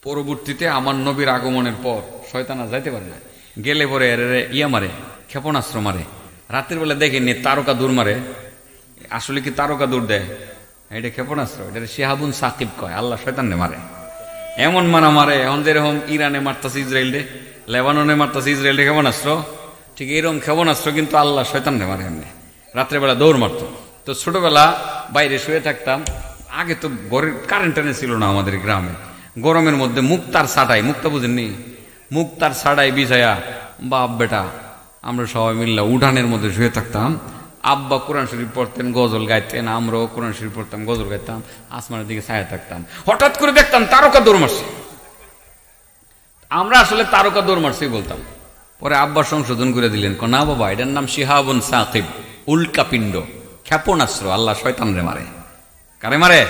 পরবর্তীতে আমার নবীর আগমনের পর শয়তান আর যাইতে পারে না। গেলে পরে ইয়া মারে, ক্ষেপণাস্ত্র মারে। রাতের বেলা দেখেনি তারকা দূর মারে। আসলে কি তারকা দূর দেয়? এটা ক্ষেপণাস্ত্র, এটা শিহাবুন সাকিব কয়। আল্লাহ শয়তানে মারে, এমন মারা মারে। এখন যেরকম ইরানে মারতাছে ইসরায়েল রে, লেবাননে মারতাছে ইসরায়েল রে ক্ষেপণাস্ত্র, ঠিক এরকম ক্ষেপণাস্ত্র কিন্তু আল্লাহ শয়তানে মারে। এমনি রাত্রেবেলা দৌড় মারতো। তো ছোটবেলা বাইরে শুয়ে থাকতাম। আগে তো ঘরের কারেন্ট ছিল না আমাদের গ্রামে। গরমের মধ্যে মুক্তার ছাটাই, মুক্তা বুঝেননি? মুক্তার ছাটাই বিছায়া বাপ বেটা আমরা সবাই মিল্লা উঠানের মধ্যে শুয়ে থাকতাম। আব্বা কোরআন শরীফ পড়তেন, গজল গাইতেন, আমরাও কোরআন শরীফ পড়তাম, গজল গাইতাম, আসমানের দিকে ছায়া থাকতাম। হঠাৎ করে দেখতাম তারকা দৌড় মারছে। আমরা আসলে তারকা দৌড় মারছে বলতাম। পরে আব্বা সংশোধন করে দিলেন, না বাবা এটার নাম শিহাবুন সাকিব, উল্কা পিণ্ড, ক্ষেপণাস্ত্র। আল্লাহ শয়তান রে মারে। কারে মারে?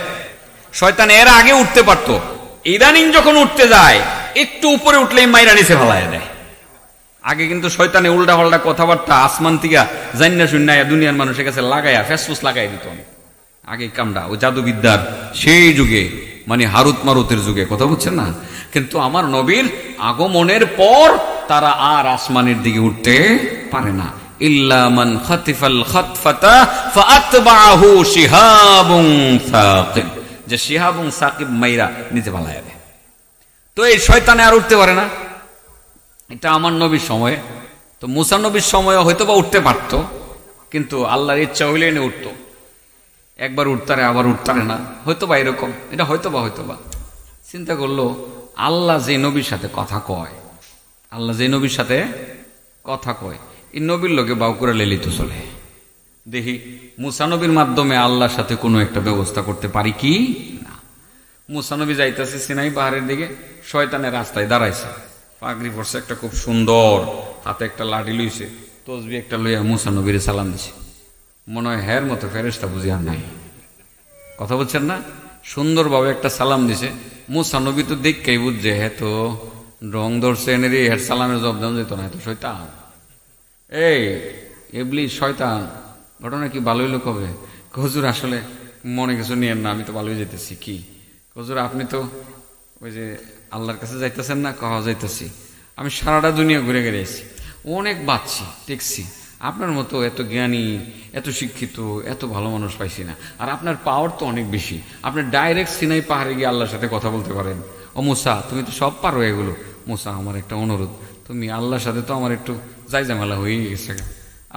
শয়তান এর আগে উঠতে পারতো, ইদানিং যখন উঠতে যায় একটু উপরে উঠলেই মাইরা নিচে ভালায় দেয়। আগে কিন্তু শয়তানে উল্টা পাল্টা কথাবার্তা আসমান থেকে জান্না শুন্না দুনিয়ার মানুষের কাছে লাগাইয়া ফেসফুস লাগাই দিত। আগে কামড়া ও জাদুবিদ্যার সেই যুগে, মানে হারুত মারুতের যুগে, কথা বুঝছেন না? কিন্তু আমার নবীর আগমনের পর তারা আর আসমানের দিকে উঠতে পারে না। ইল্লা মান খাতিফাল খাতফাতা ফাআতবাহু শিহাবুন সাকিব, যে শিহাবুন সাকিব মাইরা নিচে ভালায়া দেয়। তো এই শয়তানে আর উঠতে পারে না। এটা আমার নবীর সময়ে। তো মুসা নবীর সময়ে হয়তো বা উঠতে পারতো, কিন্তু আল্লাহর ইচ্ছা হইলে এনে উঠতো। একবার উঠতারে আবার উঠতারে না, হয়তো বা এরকম, এটা হয়তো বা চিন্তা করলো আল্লাহ যে নবীর সাথে কথা কয়, আল্লাহ যে নবীর সাথে কথা কয়, এই নবীর লোকে বাউ করে লেলিত চলে। দেখি মুসা নবীর মাধ্যমে আল্লাহর সাথে কোনো একটা ব্যবস্থা করতে পারি কি না। মুসা নবী যাইতেছে সিনাই পাহাড়ের দিকে, শয়তানের রাস্তায় দাঁড়াইছে, পাগড়ি পরছে একটা খুব সুন্দর, হাতে একটা লাঠি লইছে, তসবি একটা লইয়া মুসা নবীরে সালাম দিছে। মনে হয় হের মতো ফেরেশতা বুঝি আর নাই, কথা বলছেন না, সুন্দরভাবে একটা সালাম দিছে। মুসা নবী তো দেখকেই বুঝছে হে তো রং ধরছে এনে রে, হের সালামের জবাব দেওয়া যেত না, এত শয়তান, এই ইবলিস শয়তান, ঘটনা কি ভালোই লোক হবে? হুজুর আসলে মনে কিছু নিয়েন না, আমি তো ভালোই যেতেছি। কি হুজুর আপনি তো ওই যে আল্লাহর কাছে যাইতেছেন না? কওয়া যাইতেছি, আমি সারাটা দুনিয়া ঘুরে গেছি, অনেক বাঁচছি দেখছি, আপনার মতো এত জ্ঞানী, এত শিক্ষিত, এত ভালো মানুষ পাইছি না। আর আপনার পাওয়ার তো অনেক বেশি, আপনি ডাইরেক্ট সিনাই পাহাড়ে গিয়ে আল্লাহর সাথে কথা বলতে পারেন। ও মুসা তুমি তো সব পারো এগুলো, মুসা আমার একটা অনুরোধ, তুমি আল্লাহর সাথে তো আমার একটু যাই ঝামেলা হয়ে গেছে,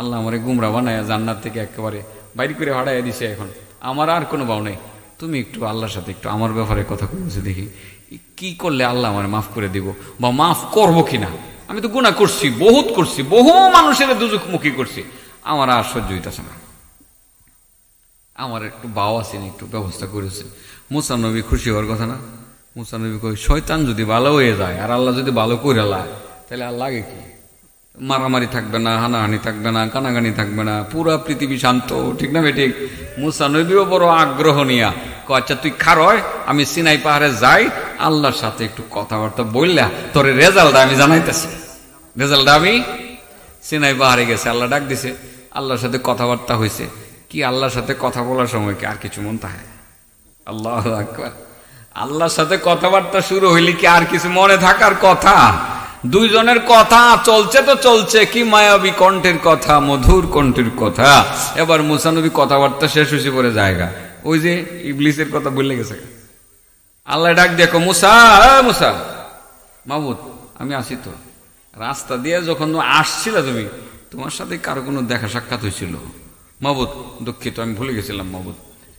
আল্লাহ আমার গুমরা বানায় জান্নাত থেকে একেবারে বাইরে করে হারাইয়া দিছে, এখন আমার আর কোনো বাউ নেই, তুমি একটু আল্লাহর সাথে একটু আমার ব্যাপারে কথা বলছে, দেখি কি করলে আল্লাহ আমার মাফ করে দিব বা মাফ করবো কিনা। আমি তো গুনাহ করছি, বহুত করছি, বহু মানুষের দুজুকমুখী করছি, আমার আর সহ্য হইতেছে না, আমার একটু বাও আছেন, একটু ব্যবস্থা করেছে। মুসা নবী খুশি হওয়ার কথা না? মুসা নবী কই শয়তান যদি ভালো হয়ে যায় আর আল্লাহ যদি ভালো করে লায়, তাহলে আর লাগে কি? মারামারি থাকবে না, হানাহানি থাকবে না, কানাগানি থাকবে না, পুরা পৃথিবী শান্ত, ঠিক না বেঠিক? মুসা নবীও বড় আগ্রহ নিয়া আচ্ছা তুই খারয়, আমি সিনাই পাহাড়ে যাই, আল্লাহর সাথে একটু কথাবার্তা বললা তোর রেজাল্টটা আমি জানাইতেছি। রেজাল্টটা আমি সিনাই পাহাড়ে গেছে, আল্লাহ ডাক দিছে, আল্লাহর সাথে কথাবার্তা হয়েছে। কি আল্লাহর সাথে কথা বলার সময় কি আর কিছু মন থাকে? আল্লাহু আকবার। আল্লাহর সাথে কথাবার্তা শুরু হইলে কি আর কিছু মনে থাকার কথা? দুইজনের কথা চলছে তো চলছে, কি মায়াবী কণ্ঠের কথা, মধুর কণ্ঠের কথা। এবার মুসা নবী কথাবার্তা শেষ হয়েছে পরে জায়গা, ওই যে ইবলিসের কথা বললে গেছে। আল্লাহ ডাক দেখো মুসা, মুসা মাহমুদ আমি আসি তো, রাস্তা দিয়ে যখন আসছিল তুমি, তোমার সাথে কারো কোনো দেখা সাক্ষাৎ হয়েছিল? মাহমুদ দুঃখিত, আমি ভুলে গেছিলাম মাহমুদ,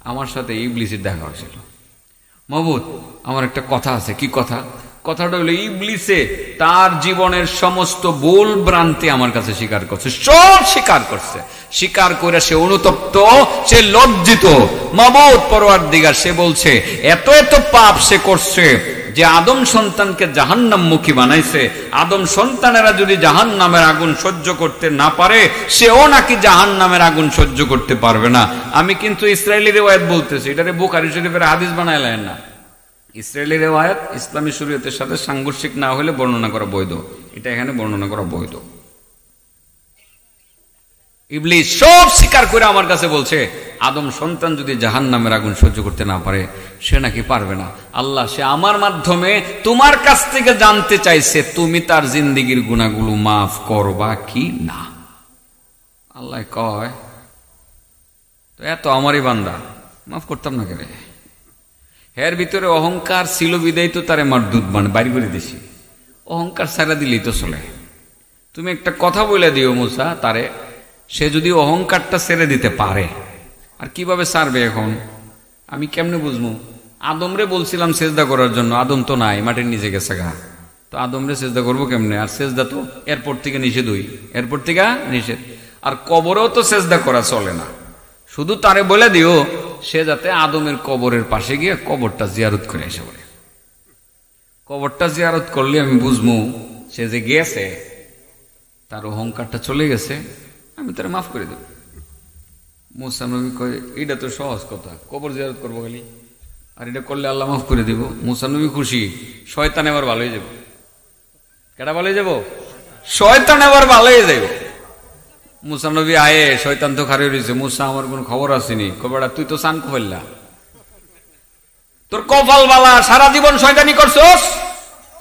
আমার সাথে ইবলিসের দেখা হয়েছিল। মাহমুদ আমার একটা কথা আছে। কি কথা? কথাটা হলো ইবলিসে তার জীবনের সমস্ত ভুল ভ্রান্তি আমার কাছে স্বীকার করছে, সব স্বীকার করছে, স্বীকার করে সে অনুতপ্ত, সে লজ্জিত। মাবুদ পরওয়ারদিগার, সে বলছে এত এত পাপ সে করছে যে আদম সন্তানকে জাহান্নামমুখী বানাইছে। আদম সন্তানেরা যদি জাহান্নামের আগুন সহ্য করতে না পারে, সেও নাকি জাহান্নামের আগুন সহ্য করতে পারবে না। আমি কিন্তু ইসরায়েলি রিওয়ায়াত বলতেছি, এটারে বুখারী শরীফের হাদিস বানাইলেন না। ইসরায়েলি রিওয়ায়াত ইসলামী শরীয়তের সাথে সাংঘর্ষিক না হলে বর্ণনা করা বৈধ, এটা এখানে বর্ণনা করা বৈধ। ইবলিস সব স্বীকার করে আমার কাছে বলছে আদম সন্তান যদি জাহান্নামের আগুন সহ্য করতে না পারে, সে নাকি পারবে না। আল্লাহ সে আমার মাধ্যমে তোমার কাছ থেকে জানতে চাইছে তুমি তার জিন্দেগীর গুনাহগুলো মাফ করবা কি না। আল্লাহ কয় তো এত আমারই বান্দা, মাফ করতাম না কেন? এর ভিতরে অহংকার ছিল বিদায় তো তারে মারদুদ বাড়ি করে দিছি। অহংকার ছাড়া দিলেই তো চলে। তুমি একটা কথা বলে দিও মুসা তারে, সে যদি অহংকারটা ছেড়ে দিতে পারে। আর কিভাবে ছাড়বে এখন আমি কেমনে বুঝবো? আদমরে বলছিলাম সেজদা করার জন্য, আদম তো নাই, মাটির নিচে গেছে গা, তো আদমরে সেজদা করবো কেমনে? আর সেজদা তো এরপর থেকে নিষেধ, এরপর থেকে নিষেধ। আর কবরেও তো সেজদা করা চলে না। শুধু তারে বলে দিও সে যাতে আদমের কবরের পাশে গিয়ে কবরটা জিয়ারত করে এসে বলে। কবরটা জিয়ারত করলে আমি বুঝবো সে যে গেছে তার অহংকারটা চলে গেছে, আমি তারা মাফ করে দেব। মুসা নবী কয় এটা তো সহজ কথা, কবর জিয়ারত করবো খালি, আর এটা করলে আল্লাহ মাফ করে দিব। মুসা নবী খুশি, শয়তান এবার ভালো হয়ে যাব। কেটা ভালো হয়ে যাব? শয়তান এবার ভালো হয়ে যাব। মুসা নবী আয়ে, শয়তান তো খারে রয়েছে। মুসা আমার কোন খবর আসেনি। কবেটা তুই তো চান কফাইলা, তোর কপাল বালা, সারা জীবন শয়তানি করছস,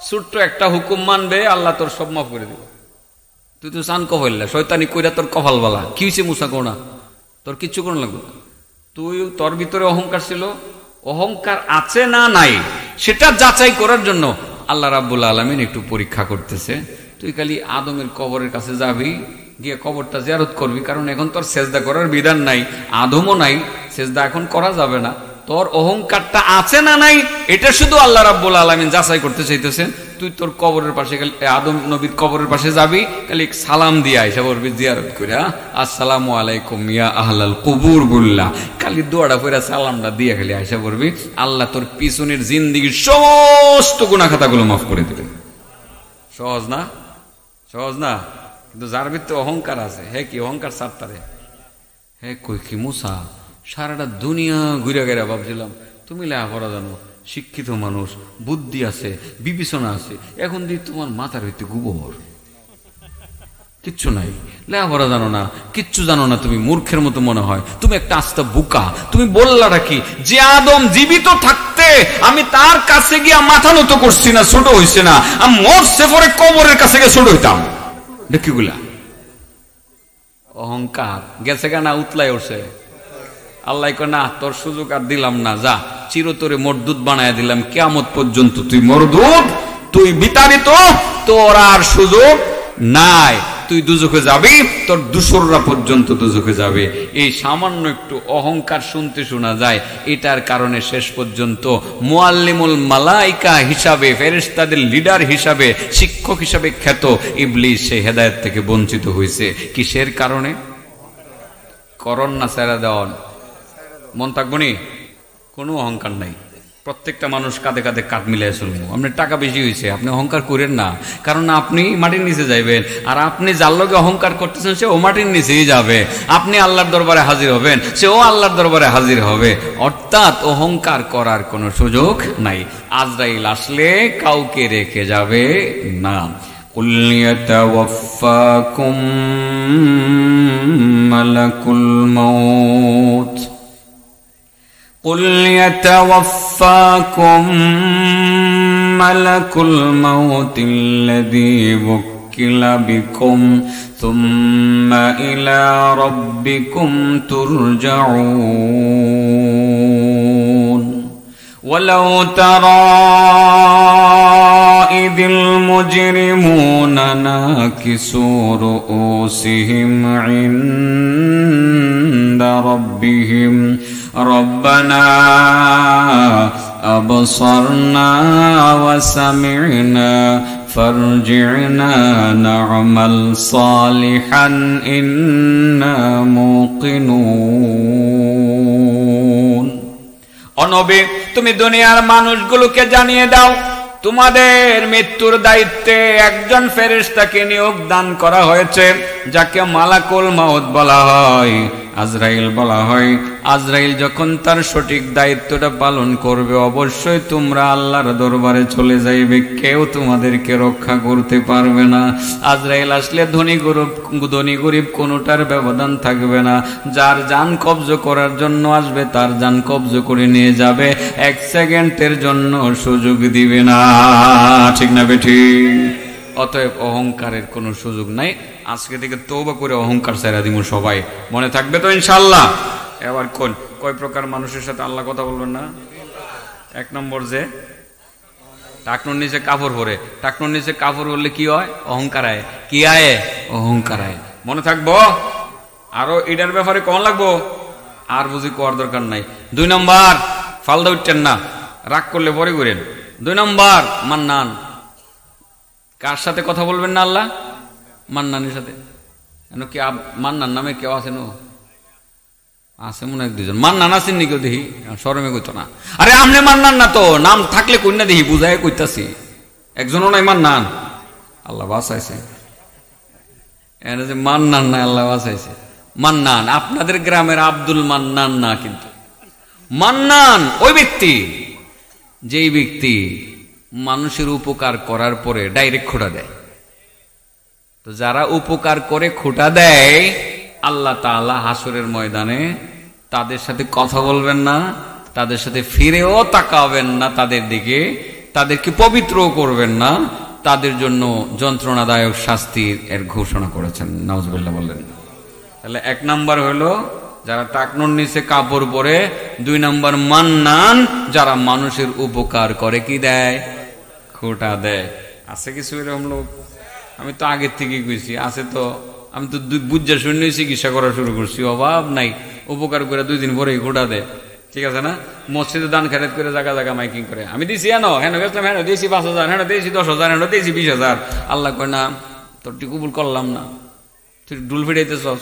ছোট্ট একটা হুকুম মানবে আল্লাহ তোর সব মাফ করে দিব। তুই তো চান কফাইলা, শয়তানি কইরা তোর কপাল বালা। কি হয়েছে মুসা কোনা? তোর কিচ্ছু কোন লাগবে। তুই তোর ভিতরে অহংকার ছিল, অহংকার আছে না নাই সেটা যাচাই করার জন্য আল্লাহ রাব্বুল আলামিন একটু পরীক্ষা করতেছে। তুই খালি আদমের কবরের কাছে যাবি, গিয়ে কবরটা জিয়ারত করবি, কারণ এখন তোর সেজদা করার বিধান নাই, আদমও নাই, সেজদা এখন করা যাবে না। তোর অহংকারটা আছে না নাই এটা শুধু আল্লাহ রাব্বুল আলামিন যাচাই করতে চাইতেছেন। তুই তোর কবরের পাশে আদম নবীর কবরের পাশে যাবি, খালি সালাম দিয়ে আইসা বলবি জিয়ারত করে, আসসালামু আলাইকুম ইয়া আহলাল কুবুর বললা, খালি দোয়াটা করে সালামটা দিয়ে খালি আইসা বলবি, আল্লাহ তোর পিছনের জিন্দেগীর সমস্ত গুনাহ খাতাগুলো মাফ করে দিবেন। সহজ না? সহজ না? কিন্তু যার ভিতরে অহংকার আছে, হে কি অহংকার সারতারে, হে কই কি মুসা সারাটা দুনিয়া ঘুরে গেরা ভাবছিলাম তুমি লেখাপড়া জানো, শিক্ষিত মানুষ, বুদ্ধি আছে, বিবেচনা আছে, এখন দিয়ে তোমার মাথার ভিতরে গোবর, কিচ্ছু নাই, লেখাপড়া জানো না, কিচ্ছু জানো না, তুমি মূর্খের মতো মনে হয়, তুমি একটা আস্তা বোকা। তুমি বললাটা কি যে আদম জীবিত থাকতে আমি তার কাছে গিয়া মাথা নত করছি না, ছোট হইছে না, আমি মরছে পরে কবরের কাছে গিয়ে ছোট হইতাম। দেখিগুলা অহংকার গেছে গা না, উতলাই উঠছে। আল্লাহ কয় না তোর সুযোগ আর দিলাম না, যা চিরতরে মরদুদ বানায় দিলাম, কিয়ামত পর্যন্ত তুই মরদুদ, তুই বিতাড়িত, তোর আর সুযোগ নাই, তুই দুজখে যাবি, তোর দূসররা পর্যন্ত দুজখে যাবে। এই সামান্য একটু অহংকার শুনতে শোনা যায়, এটার কারণে শেষ পর্যন্ত মুআল্লিমুল মালাইকা হিসাবে, ফেরেশতাদের লিডার হিসাবে, শিক্ষক হিসাবে খ্যাত ইবলিস সে হেদায়েত থেকে বঞ্চিত হয়েছে। কিসের কারণে? করণ না ছেড়ে দেওয়ান, মন থাকবো নি, কোনো অহংকার নাই। প্রত্যেকটা মানুষ কাঁধে কাঁধে কাঁধ মিলিয়ে চলবো। আপনার টাকা বেশি হয়েছে, আপনি অহংকার করেন না, কারণ আপনি মাটির নিচে যাইবেন, আর আপনি যার লগে অহংকার করতেছেন সে ও মাটির নিচেই যাবে। আপনি আল্লাহর দরবারে হাজির হবেন, সে ও আল্লাহর দরবারে হাজির হবে। অর্থাৎ অহংকার করার কোনো সুযোগ নাই। আজরাইল আসলে কাউকে রেখে যাবে না। কুল ইয়াতাওয়াফফাকুম মালাকুল মাউত, قل يتوفاكم ملك الموت الذي وكل بكم ثم إلى ربكم ترجعون ولو ترى إذ المجرمون ناكسوا رؤوسهم عند ربهم ربنا أبصرنا وسمعنا فارجعنا نعمل صالحا إنا موقنون। ও নবী, তুমি দুনিয়ার মানুষগুলোকে জানিয়ে দাও তোমাদের মৃত্যুর দায়িত্বে একজন ফেরেশতাকে নিয়োগ দান করা হয়েছে, যাকে মালাকুল মাউত বলা হয়, আজরাইল বলা হয়। আজরাইল যখন তার সঠিক দায়িত্বটা পালন করবে, অবশ্যই তোমরা আল্লাহর দরবারে চলে যাইবে, কেউ তোমাদেরকে রক্ষা করতে পারবে না। আজরাইল আসলে ধনী গরিব কোনোটার ব্যবধান থাকবে না। যার জান কবজ করার জন্য আসবে তার জান কবজ করে নিয়ে যাবে, এক সেকেন্ডের জন্য সুযোগ দিবে না। ঠিক না বেঠি? অতএব অহংকারের কোনো সুযোগ নাই। আজকে থেকে তওবা করে অহংকার ছেড়ে দিব সবাই, মনে থাকবে তো ইনশাআল্লাহ? এবার কয় প্রকার মানুষের সাথে আল্লাহ কথা বলবেন না? এক নম্বর, যে টাকনোর নিচে কাপড় পরে, টাকনোর নিচে কাপড় পরলে কি হয়? অহংকার আয়। কি আয়? অহংকার আয়। মনে থাকবো? আরো এটার ব্যাপারে কম লাগবো, আর বুঝি কোয়ার দরকার নাই। 2 নম্বর, ফালদা উঠতেন না, রাগ করলে পরে করেন। 2 নম্বর, মান্নান। কার সাথে কথা বলবেন না আল্লাহ? মান্নানের সাথে। কি মান্নান নামে কেউ আছে? আছে মনে হয় 2জন। মান্নান আছেন নি কেউ? দেখি শরমে কইতো না। আরে আমনে মান্নান না তো, নাম থাকলে কইনা দেখি, বুঝাই কইতাছি। একজনও নাই মান্নান, আল্লাহ বাঁচাইছে। এর যে মান্নান নাই, আল্লাহ বাঁচাইছে। মান্নান আপনাদের গ্রামের আব্দুল মান্নান না, কিন্তু মান্নান ওই ব্যক্তি যেই ব্যক্তি মানুষের উপকার করার পরে ডাইরেক্ট খোঁটা দেয়। তো যারা উপকার করে খোঁটা দেয়, আল্লাহ তাআলা হাসরের ময়দানে তাদের সাথে কথা বলবেন না, তাদের সাথে ফিরেও তাকাবেন না তাদের দিকে, তাদেরকে পবিত্রও করবেন না, তাদের জন্য যন্ত্রণাদায়ক শাস্তির এর ঘোষণা করেছেন। নাউজুবিল্লাহ বললেন। তাহলে 1 নাম্বার হলো যারা টাকনোর নিচে কাপড় পরে। 2 নাম্বার মান্নান, যারা মানুষের উপকার করে কি দেয়? খোঁটা দেয়। আছে কিছু এরকম লোক? আমি তো আগের থেকেই কইছি আছে। তো আমি তো বুঝা শুনে চিকিৎসা করা শুরু করছি, অভাব নাই। উপকার করে 2 দিন পরেই খোটা দেয়, ঠিক আছে না? মসজিদে দান খেরাত করে জায়গা জায়গা মাইকিং করে, আমি দিছি হেন গেছিলাম, হেন দিয়েছি 5,000, হেন দিয়েছি 10,000, হেন দিয়েছি 20,000। আল্লাহ কয় না, তোরটি কবুল করলাম না। তুই ডুল ফিরাইতেছস,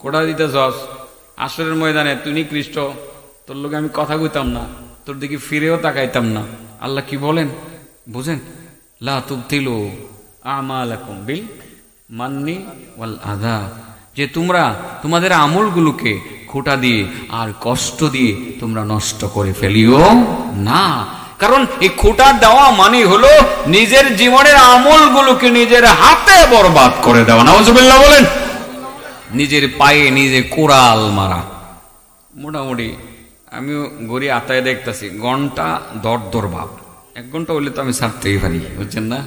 খোটা দিতেছস, আসরের ময়দানে তুই নিকৃষ্ট, তোর লোকে আমি কথা কইতাম না, তোর দিকে ফিরেও তাকাইতাম না। আল্লাহ কি বলেন বুঝেন? লা তুবতিলু আমালাকুম বিল মান্নি ওয়াল আযা, যে তোমরা তোমাদের আমলগুলোকে খোটা দিয়ে আর কষ্ট দিয়ে তোমরা নষ্ট করে ফেলিও না। কারণ এই খোটা দেওয়া মানে হলো নিজের জীবনের আমলগুলোকে নিজের হাতে বরবাদ করে দেওয়া। নাউজুবিল্লাহ বলেন। নিজের পায়ে নিজে কোরাল মারা। মোটামুটি আমিও গড়ি আতায় দেখতেছি ঘন্টা দর ভাব, 1 ঘন্টা হইলে তো আমি ছাড়তেই পারি, বুঝছেন না?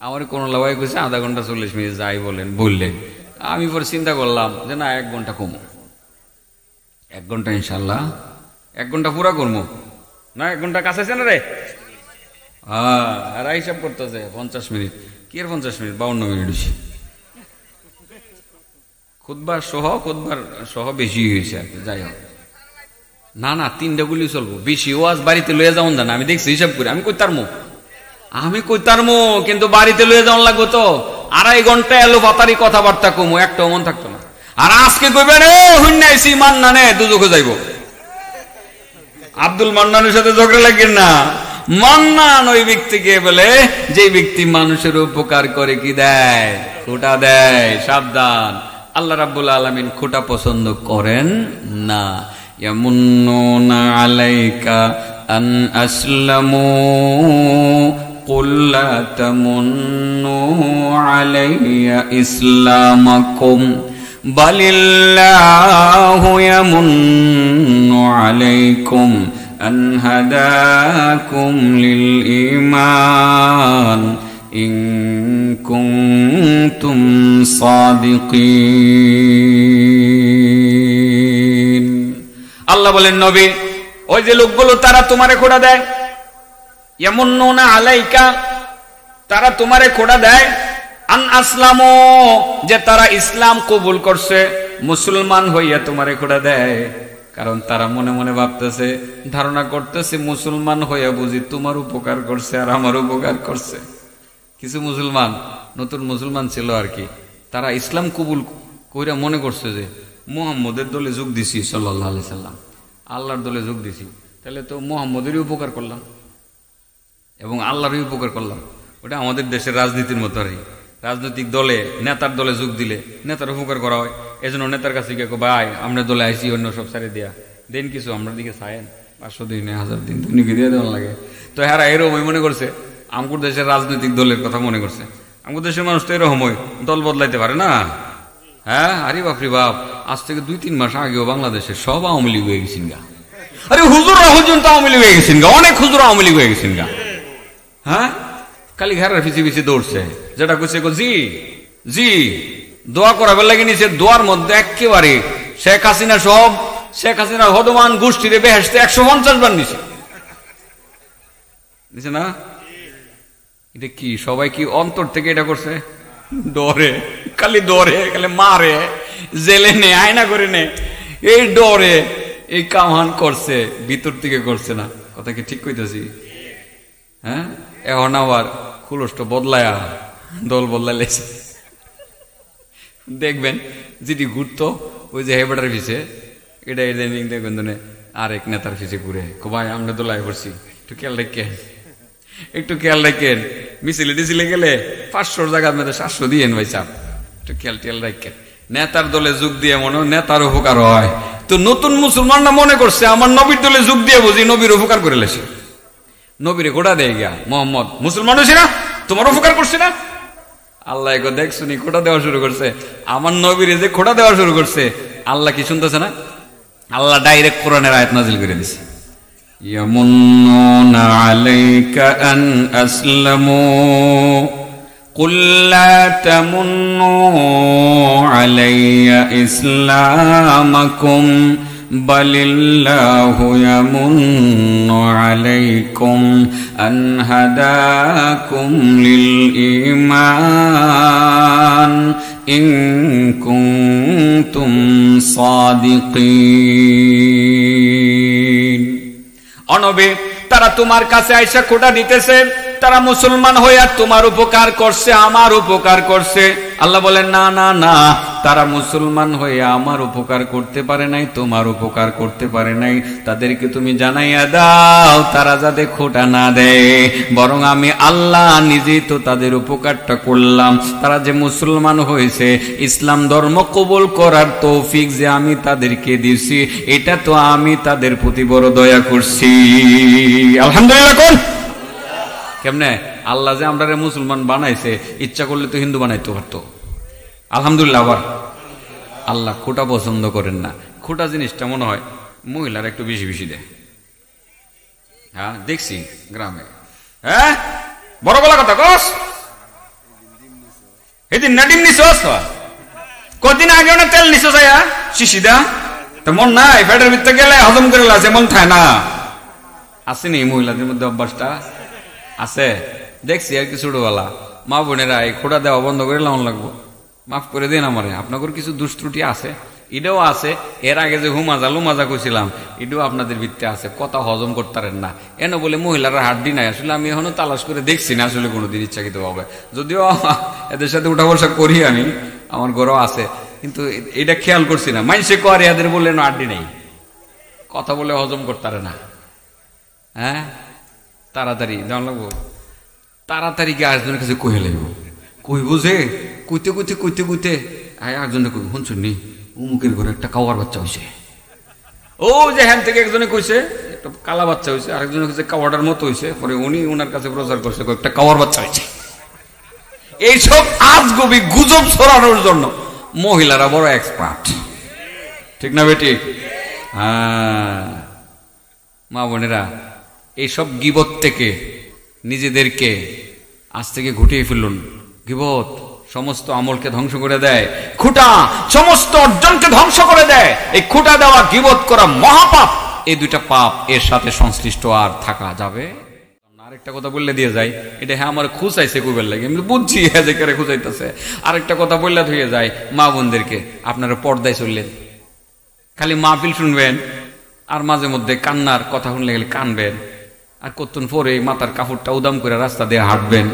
আমার কোনো লাভাই কইছে আধা ঘন্টা 40 মিনিট যাই বললেন। আমি পরে চিন্তা করলাম যে না 1 ঘন্টা কমো, 1 ঘন্টা ইনশাল্লাহ 1 ঘন্টা পুরা করবো না। 1 ঘন্টা কাছে আছে না রে? এরা হিসাব করতেছে 50 মিনিট, কি আর 50 মিনিট, 52 মিনিট হয়েছে। খুতবার সহ বেশি হয়েছে আর কি। যাই হোক, না 3টা গুলি চলবো, বেশি ওয়াজ বাড়িতে লয়ে যাওন না। আমি দেখছি হিসাব করে, আমি কই তারমো, কিন্তু বাড়িতে লয়ে যাওয়ান লাগবো তো। 2.5 ঘন্টা এলো পাতারি কথাবার্তা কমো, একটা মন থাকতো না। আর আজকে কইবেন হুন্নাইছি মান্নানে দুজকে যাইব। আব্দুল মান্নানের সাথে ঝগড়া লাগেন না। মান্নান ওই ব্যক্তিকে বলে যে ব্যক্তি মানুষের উপকার করে কি দেয়, খোটা দেয়। সাবধান, আল্লাহ রাব্বুল আলামিন খোটা পছন্দ করেন না। ইয়ামুন্নুনা আলাইকা আন আসলামু কুল লা তামুন্নু আলাইয়া ইসলামাকুম বালিল্লাহু ইয়ামুন্নু আলাইকুম আন হাদাকুম লিল ঈমান ইন কুনতুম সাদিকিন। আল্লাহ বলেন নবী, ওই যে লোকগুলো তারা তোমারে খোঁড়া দেয়, ইয়ামুন্নুনা আলাইকা, তারা তোমারে খোঁড়া দেয়, আন আসলামু, যে তারা ইসলাম কবুল করছে, মুসলমান হইয়া তোমারে খোঁড়া দেয়। কারণ তারা মনে মনে ভাবতেছে, ধারণা করতেছে মুসলমান হইয়া বুঝি তোমার উপকার করছে আর আমার উপকার করছে। কিছু মুসলমান, নতুন মুসলমান ছিল আর কি, তারা ইসলাম কবুল কইরা মনে করছে যে মুহাম্মদের দলে যোগ দিছি, সাল্লাল্লাহু আলাইহি সাল্লাম, আল্লাহর দলে যোগ দিছি, তাহলে তো মুহাম্মদেরই উপকার করলাম এবং আল্লাহরই উপকার করলাম। ওটা আমাদের দেশের রাজনীতির মতো আর কি। রাজনৈতিক দলে, নেতার দলে যোগ দিলে নেতার উপকার করা হয়। এজন্য নেতার কাছে গিয়ে ভাই আমরা দলে আইসি, অন্য সব সারে দিয়া দেন কিছু, আমরা দিকে চায়েন 500 দিন 1000 দিন দুনিকে দিয়ে দেওয়া লাগে। তো হ্যাঁ এরকম মনে করছে, আমগুর দেশের রাজনৈতিক দলের কথা মনে করছে। আমগুর দেশের মানুষ তো এরকম দল বদলাইতে পারে না। হ্যাঁ, আরে বাপরে বাপ, আজ থেকে 2-3 মাস আগেও বাংলাদেশে সব আওয়ামী লীগ হয়ে গেছেন গা। আরে হুজুররা পর্যন্ত আওয়ামী লীগ হয়ে গেছেন গা, অনেক হুজুর আওয়ামী লীগ হয়ে গেছেন গা। হ্যাঁ, খালি ঘরের পিছিয়ে দৌড়ছে, যেটা করছে জি দোয়া করাবার লাগে নিছে। দোয়ার মধ্যে একেবারে শেখ হাসিনার হদমান গোষ্ঠীরে বেহেশতে 150 বার নিছে না। এটা কি সবাই কি অন্তর থেকে এটা করছে? ডরে, খালি মারে, জেলে নে, আয়না করে নে, এই ডরে এই কামান করছে, ভিতর থেকে করছে না। কথা কি ঠিক কইতেছি? হ্যাঁ, এখন আবার খুলষ্ট বদলায়া দল বদলাইছে। দেখবেন যেটি ঘুরতো ওই যে হেবাটার পিছে, এটা দেখবেন আরেক নেতার পিছে ঘুরে, ভাই আমরা দোলায় পড়ছি, একটু খেয়াল রাখেন। মিছিলে টিছিলে গেলে 500 জায়গার মধ্যে 700 দিয়েন ভাই চাপ, একটু খেয়াল রাখেন। নেতার দলে যোগ দিয়ে মনে নেতার উপকার হয়। তো নতুন মুসলমানরা মনে করছে আমার নবীর দলে যোগ দিয়ে বুঝি নবীর উপকার করে লেছে। নবীরে গোটা দেয় গিয়া মোহাম্মদ মুসলমান হয়েছে না, তোমার উপকার করছে না। আল্লাহ দেখ শুনি খোটা দেওয়া শুরু করছে, আমার নবীরে যে খোটা দেওয়া শুরু করছে। আল্লাহ কি শুনতেছে না? আল্লাহ ডাইরেক্ট কোরআনের আয়াত নাজিল করে দিছে, ইয়ামুন্নুনা আলাইকা আন আসলামু কুল লা তামুন্নু আলাইয়া ইসলামাকুম বালিল্লাহু ইয়ামুন্নু আলাইকুম আন হাদাকুম লিল ঈমান ইন কুনতুম সাদিকিন। অনবী, তারা তোমার কাছে আইসা খোঁটা দিতেছে, তারা মুসলমান হইয়া তোমার উপকার করছে, আমার উপকার করছে। আল্লাহ বলেন না না না, তারা মুসলমান হইয়া আমার উপকার করতে পারে নাই, তোমার উপকার করতে পারে নাই। তাদেরকে তুমি জানাইয়া দাও তারা যাতে খোঁটা না দেয়, বরং আমি আল্লাহ নিজেই তো তাদের উপকারটা করলাম। তারা যে মুসলমান হয়েছে, ইসলাম ধর্ম কবুল করার তৌফিক যে আমি তাদেরকে দিছি, এটা তো আমি তাদের প্রতি বড় দয়া করছি। আলহামদুলিল্লাহ। কোন কেমনে আল্লাহ যে আমরা মুসলমান বানাইছে, ইচ্ছা করলে তো হিন্দু বানাইতে পারতো। আলহামদুলিল্লাহ। আবার আল্লাহ খোটা পছন্দ করেন না। খোটা জিনিসটা মনে হয় মহিলারা একটু বেশি বেশি দেয়। হ্যাঁ, দেখছি গ্রামে। হ্যাঁ, বড় বলা কথা কস, এদিন না ডিম নিছ, কদিন আগে না তেল নিছ যাইয়া শিশিদা, তো মন নাই ফ্যাটের ভিতরে গেলে হজম করে আছে, মন থাকে না। আসেনি মহিলাদের মধ্যে অভ্যাসটা আছে, দেখছি আর কি ছোটবেলা। মা বোনেরা এই খোটা দেওয়া বন্ধ করে লাউন লাগবো, মাফ করে দিন আমারে, আপনাদের কিছু দুষ্ত্রুটি আছে, এটাও আছে। এর আগে যে হুমাজা কইছিলাম, এটাও আপনাদের ভিত্তি আছে, কথা হজম করতারেন না এন বলে মহিলারা হাড্ডি নাই। আসলে আমি এখনো তালাশ করে দেখছি না আসলে কোনোদিন ইচ্ছাকৃত ভাবে, যদিও এদের সাথে উঠা বসা করি আমি, আমার ঘরেও আছে, কিন্তু এটা খেয়াল করছি না। মাইসে করে এদের বললেন হাড্ডি নেই, কথা বলে হজম করতারে না। হ্যাঁ, তাড়াতাড়ি জান লাগবো, তাড়াতাড়ি গিয়ে আরেকজনের কাছে কহে লাগবো, কইব যে কইতে কইতে কইতে কইতে একজনে কইব, শুনছুন নি উমুকের ঘরে একটা কাওয়ার বাচ্চা হয়েছে। ও যে হ্যান থেকে একজনে কইছে একটা কালা বাচ্চা হয়েছে, আরেকজনে কইছে কাওয়াটার মতো হয়েছে, পরে উনি ওনার কাছে প্রচার করছে একটা কাওয়ার বাচ্চা হয়েছে। এইসব আজগবি গুজব ছড়ানোর জন্য মহিলারা বড় এক্সপার্ট, ঠিক না বেটি? হ্যাঁ, মা বোনেরা, এইসব গীবত থেকে নিজেদেরকে আজ থেকে ঘুটিয়ে ফেলুন। গীবত সমস্ত আমলকে ধ্বংস করে দেয়, খুঁটা সমস্ত অর্জনকে ধ্বংস করে দেয়। এই খুঁটা দেওয়া, গীবত করা মহাপাপ। এই দুইটা পাপ এর সাথে সংশ্লিষ্ট আর থাকা যাবে। আরেকটা কথা বললে দিয়ে যায়, এটা হ্যাঁ আমার খুঁচাইছে কইবার লাগে, আমি বুঝছি হ্যাঁ যে কেরে খুঁচাইতেছে। আরেকটা কথা বললে ধুয়ে যায়, মা বোনদেরকে আপনারা পর্দায় চললেন, খালি মাহফিল শুনবেন আর মাঝে মধ্যে কান্নার কথা শুনলে গেলে কানবেন, আর কতক্ষণ পরে মাথার কাপড়টা উদাম করে রাস্তা দিয়ে হাঁটবেন।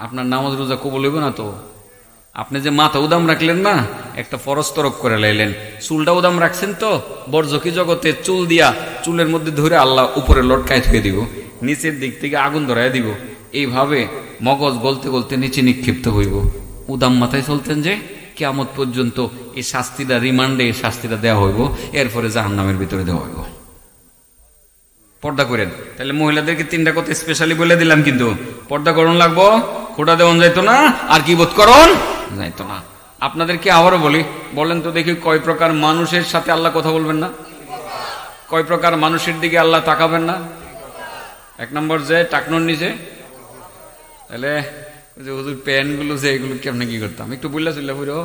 আপনার নামাজ রোজা কবুল হইব না তো? আপনি যে মাথা উদাম রাখলেন না, একটা ফরজ তরক করে লাইলেন, চুলটা উদাম রাখছেন তো, বরজকি জগতে চুল দিয়া চুলের মধ্যে ধরে আল্লাহ উপরে লটকায় থুয়ে দিব, নিচের দিক থেকে আগুন ধরাই দিব। এইভাবে মগজ গলতে গলতে নিচে নিক্ষিপ্ত হইব। উদাম মাথায় চলতেন যে কিয়ামত পর্যন্ত এই শাস্তিটা, রিমান্ডে এই শাস্তিটা দেওয়া হইব, এরপরে জাহান্নামের ভিতরে দেওয়া হইব। পর্দা করেন। তাহলে মহিলাদেরকে তিনটা কথা স্পেশালি বলে দিলাম, কিন্তু পর্দা করণ লাগবো, খোটা দেওয়ান যাইতো না, আর কি বোধ করণ যাইতো না। আপনাদেরকে আবারও বলি, বলেন তো দেখি কয় প্রকার মানুষের সাথে আল্লাহ কথা বলবেন না? কয় প্রকার মানুষের দিকে আল্লাহ তাকাবেন না? এক নম্বর যে টাকনোর নিচে, তাহলে হুজুর প্যান গুলো যে এগুলো কেমন কি করতাম একটু বললে চললে পুরো,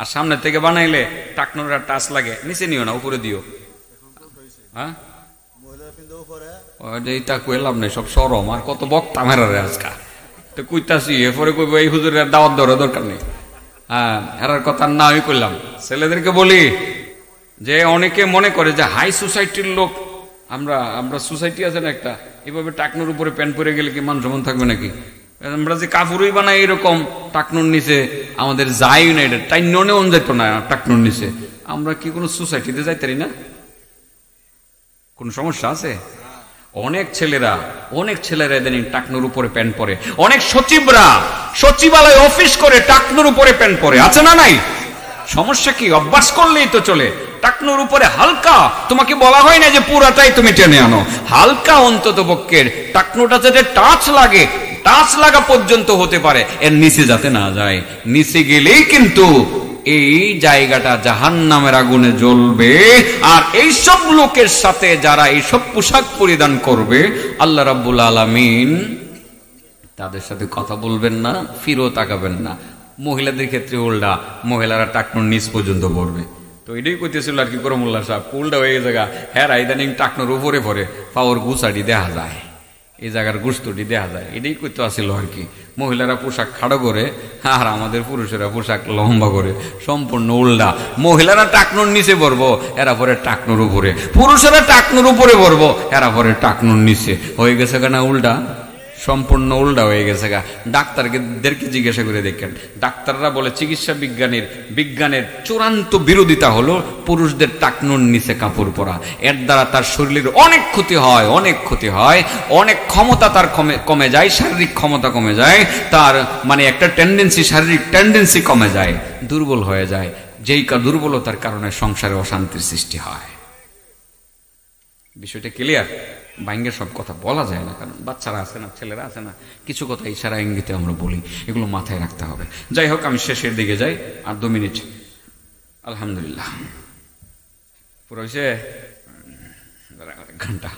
আর সামনে থেকে বানাইলে টাকনোর টাচ লাগে, নিচে নিও না, উপরে দিও। হ্যাঁ, এইটা কইলাম না, সব সরম আর কত বক্তা মেরারে আজকা তো কইতাছি, এরপরে কইব এই হুজুরের দাওয়াত দেওয়ার দরকার নেই। হ্যাঁ, এরার কথা না আমি কইলাম। ছেলেদেরকে বলি যে অনেকে মনে করে যে হাই সোসাইটির লোক আমরা সোসাইটি আছে না একটা, এভাবে টাকনোর উপরে প্যান্ট পরে গেলে কি মান সম্মান থাকবে নাকি? আমরা যে কাপড়ই বানাই এরকম টাকনোর নিচে, আমাদের যাই না, এটা তাই ননেও যেত না টাকনোর নিচে। আমরা কি কোনো সোসাইটিতে যাইতারি না? কোন সমস্যা আছে? অনেক ছেলেরা ইদানিং টাকনোর উপরে প্যান্ট পরে, অনেক সচিবরা সচিবালয় অফিস করে টাকনোর উপরে প্যান্ট পরে, আছে না নাই? সমস্যা কি? অভ্যাস করলেই তো চলে। টাকনোর উপরে হালকা, তোমাকে বলা হয় না যে পুরাটাই তুমি টেনে আনো, হালকা অন্তত পক্ষের টাকনোটা যাতে টাচ লাগা পর্যন্ত হতে পারে, এর নিচে যাতে না যায়। নিচে গেলেই কিন্তু এই জায়গাটা জাহান্নামের আগুনে জ্বলবে। আর এইসব লোকের সাথে যারা এইসব পোশাক পরিধান করবে, আল্লাহ রাব্বুল আলামিন তাদের সাথে কথা বলবেন না, ফিরও তাকাবেন না। মহিলাদের ক্ষেত্রে উল্টা, মহিলারা টাকনোর নিচ পর্যন্ত পড়বে। তো এটাই কইতেছিল আর কি করমুল্লাহ সাহেব, উল্টা হয়ে জায়গা হ্যাঁ ইদানিং টাকনোর উপরে পরে পাওয়ার গুছাড়ি দেখা যায়। এই জায়গার গোস্তটি দেখা যায়, এটাই কইতে আসিল আর কি। মহিলারা পোশাক খাড়ো করে আর আমাদের পুরুষেরা পোশাক লম্বা করে, সম্পূর্ণ উল্টা। মহিলারা টাকনুর নিচে পড়বো, এরা পরে টাকনুর উপরে, পুরুষেরা টাকনুর উপরে পড়বো, এরা পরে টাকনুর নিচে। হয়ে গেছে কেনা উল্টা, সম্পূর্ণ উল্টা হয়ে গেছে গা। ডাক্তারদেরকে জিজ্ঞাসা করে দেখেন, ডাক্তাররা বলে চিকিৎসা বিজ্ঞানের চূড়ান্ত বিরোধিতা হলো পুরুষদের টাকনুর নিচে কাপড় পরা। এর দ্বারা তার শরীরের অনেক ক্ষতি হয়, অনেক ক্ষমতা তার কমে যায়, শারীরিক ক্ষমতা কমে যায়, তার মানে একটা শারীরিক টেন্ডেন্সি কমে যায়, দুর্বল হয়ে যায়, যেই দুর্বলতার কারণে সংসারে অশান্তির সৃষ্টি হয়। বিষয়টা ক্লিয়ার? বাইঙ্গের সব কথা বলা যায় না, কারণ বাচ্চারা আছে না, ছেলেরা আছে না, কিছু কথা ইশারা ইঙ্গিতে আমরা বলি, এগুলো মাথায় রাখতে হবে। যাই হোক, আমি শেষের দিকে যাই, আর 2 মিনিট। আলহামদুলিল্লাহ, পুরো হয়েছে 1 ঘন্টা।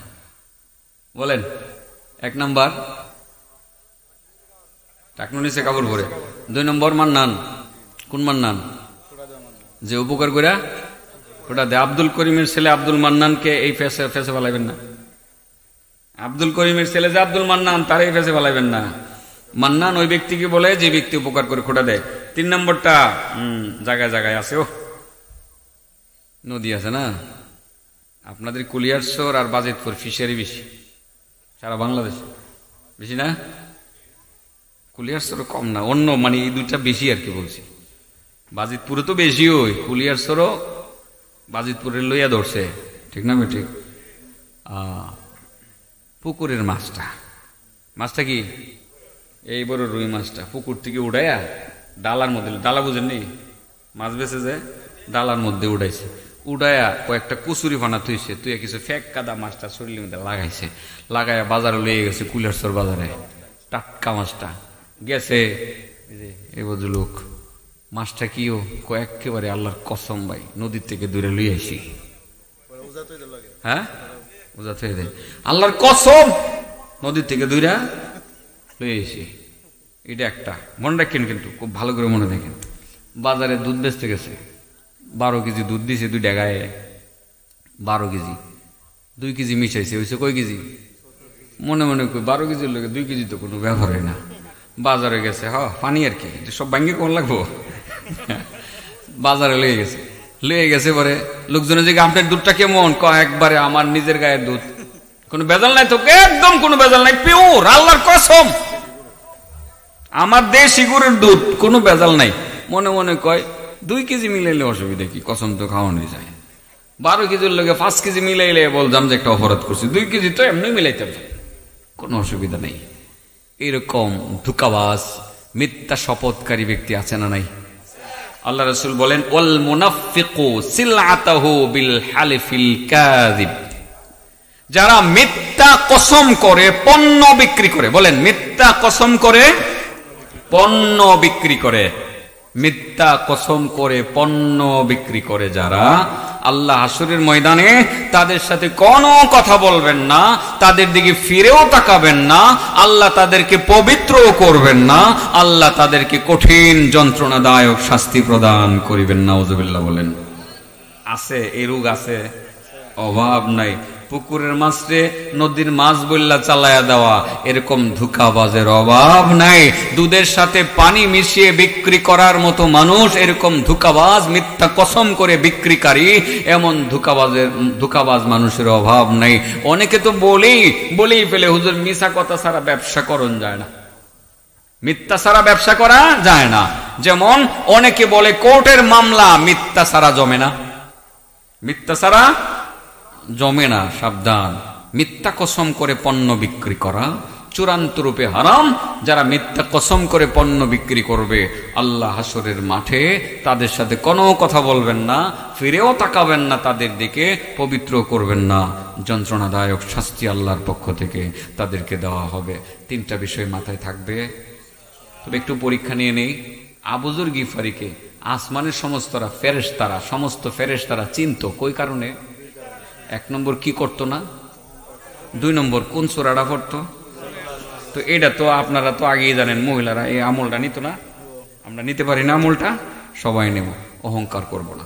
বলেন, 1 নম্বর টাকনুর নিচে কাপড় পরে। 2 নম্বর মান্নান। কোন মান্নান? যে উপকার করে ওটা দে। আব্দুল করিমের ছেলে আব্দুল মান্নানকে এই ফেসে ফেলাইবেন না। আব্দুল করিমের ছেলে যে আব্দুল মান্নান, তার এই ফেসে ফেলাইবেন না। মান্নান ওই ব্যক্তিকে বলে যে ব্যক্তি উপকার করে খোটা দেয়। 3 নম্বরটা জায়গায় জায়গায় আছে। ও নদী আছে না আপনাদের, কুলিয়ারচর আর বাজিতপুর ফিশারি বেশি সারা বাংলাদেশে, বেশি না? কুলিয়ারচর কম না, অন্য মানে এই 2টা বেশি আর কি বলছি। বাজিতপুরে তো বেশি, ওই কুলিয়ারচরও বাজিতপুরের লইয়া ধরছে, ঠিক না? ঠিক। পুকুরের মাছটা কি এই বড় রুই মাছটা পুকুর থেকে উঠাইয়া ডালার মধ্যে, ডালা বুঝেননি, মাছ বেছে যে ডালার মধ্যে উঠাইছে, উঠাইয়া কয়েকটা কচুরি ফানা থইছে, তুই কিছু ফেক কাদা মাছটা শরীরের মধ্যে লাগাইছে, লাগাইয়া বাজারে লইয়ে গেছে, কুলিয়ারচর বাজারে। টাটকা মাছটা গেছে, এই বধু লোক মাছটা কিও একেবারে আল্লাহর কসম ভাই, নদীর থেকে দূরে লইয়ে আইছি। হ্যাঁ, বুঝাতে দেয় আল্লাহর কসম, নদীর থেকে দূরে লইয়ে আইছি। এটা একটা মনে রাখেন, কিন্তু খুব ভালো করে মনে দেখেন। বাজারে দুধ বেচতে গেছে, 12 কেজি দুধ দিছে 2 টাকায়, 12 কেজি, 2 কেজি মিশাইছে, হয়েছে কয় কেজি? মনে মনে কই 12 কেজির লোকে 2 কেজি তো কোনো ব্যবহার হয় না। বাজারে গেছে, পানি আর কি, সব ভাঙ্গি কোন লাগবো। বাজারে লয়ে গেছে পরে লোকজনের যে আপনার দুধটা কেমন, একবারে আমার নিজের গায়ের দুধ, কোনো ভেজাল নাই তো, একদম কোনো ভেজাল নাই, পিওর, আল্লাহর কসম, আমার দেশি গরুর দুধ, কোনো ভেজাল নাই। মনে মনে কয় 2 কেজি মিলাইলে অসুবিধা কি, কসম তো খাওয়ানো যায়। 12 কেজির লোকে 5 কেজি মিলাইলে বলতাম যে একটা অপরাধ করছি, 2 কেজি তো এমনি মিলাইতাম, কোনো অসুবিধা নেই। এরকম ধোঁকাবাজ মিথ্যা শপথকারী ব্যক্তি আছে না নাই? আল্লাহ রাসূল বলেন, ওয়াল মুনাফিকু সিলআতাহু বিল হালিফিল কাযিব, যারা মিথ্যা কসম করে পণ্য বিক্রি করে। বলেন, মিথ্যা কসম করে পণ্য বিক্রি করে, মিথ্যা কসম করে পণ্য বিক্রি করে যারা, আল্লাহ হাসরের ময়দানে তাদের সাথে কোনো কথা বলবেন না, তাদের দিকে ফিরেও তাকাবেন না, আল্লাহ তাদেরকে পবিত্রও করবেন না, আল্লাহ তাদেরকে কঠিন যন্ত্রণাদায়ক শাস্তি প্রদান করিবেন। নাউযুবিল্লাহ। বলেন, আছে এই রোগ, আছে, অভাব নাই। পুকুরের মাছরে নদীর মাছ বললা চালায়া দেওয়া, এরকম ধোঁকাবাজের অভাব নাই। দুধের সাথে পানি মিশিয়ে বিক্রি করার মতো মানুষ, এরকম ধোঁকাবাজ, মিথ্যা কসম করে বিক্রিকারী, এমন ধোঁকাবাজ মানুষের অভাব নাই। অনেকে তো বলেই ফেলে, হুজুর মিছা কথা ছাড়া ব্যবসা করন যায় না, মিথ্যা ছাড়া ব্যবসা করা যায় না। যেমন অনেকে বলে কোর্টের মামলা মিথ্যা ছাড়া জমে না, মিথ্যা ছাড়া জমে না। সাবধান, মিথ্যা কসম করে পণ্য বিক্রি করা চূড়ান্ত রূপে হারাম। যারা মিথ্যা কসম করে পণ্য বিক্রি করবে, আল্লাহ হাসরের মাঠে তাদের সাথে কোনো কথা বলবেন না, ফিরেও তাকাবেন না তাদের দিকে, পবিত্র করবেন না, যন্ত্রণাদায়ক শাস্তি আল্লাহর পক্ষ থেকে তাদেরকে দেওয়া হবে। 3টা বিষয় মাথায় থাকবে। তবে একটু পরীক্ষা নিয়ে নেই। আবু যর গিফারিকে আসমানের সমস্ত ফেরেশতারা চিনত, কই কারণে? 1 নম্বর কি করতো না, 2 নম্বর কোন সূরাটা পড়তো। তো এটা তো আপনারা তো আগেই জানেন, মহিলারা এই আমলটা নিত না, আমরা নিতে পারি না আমলটা, সবাই নেব, অহংকার করব না।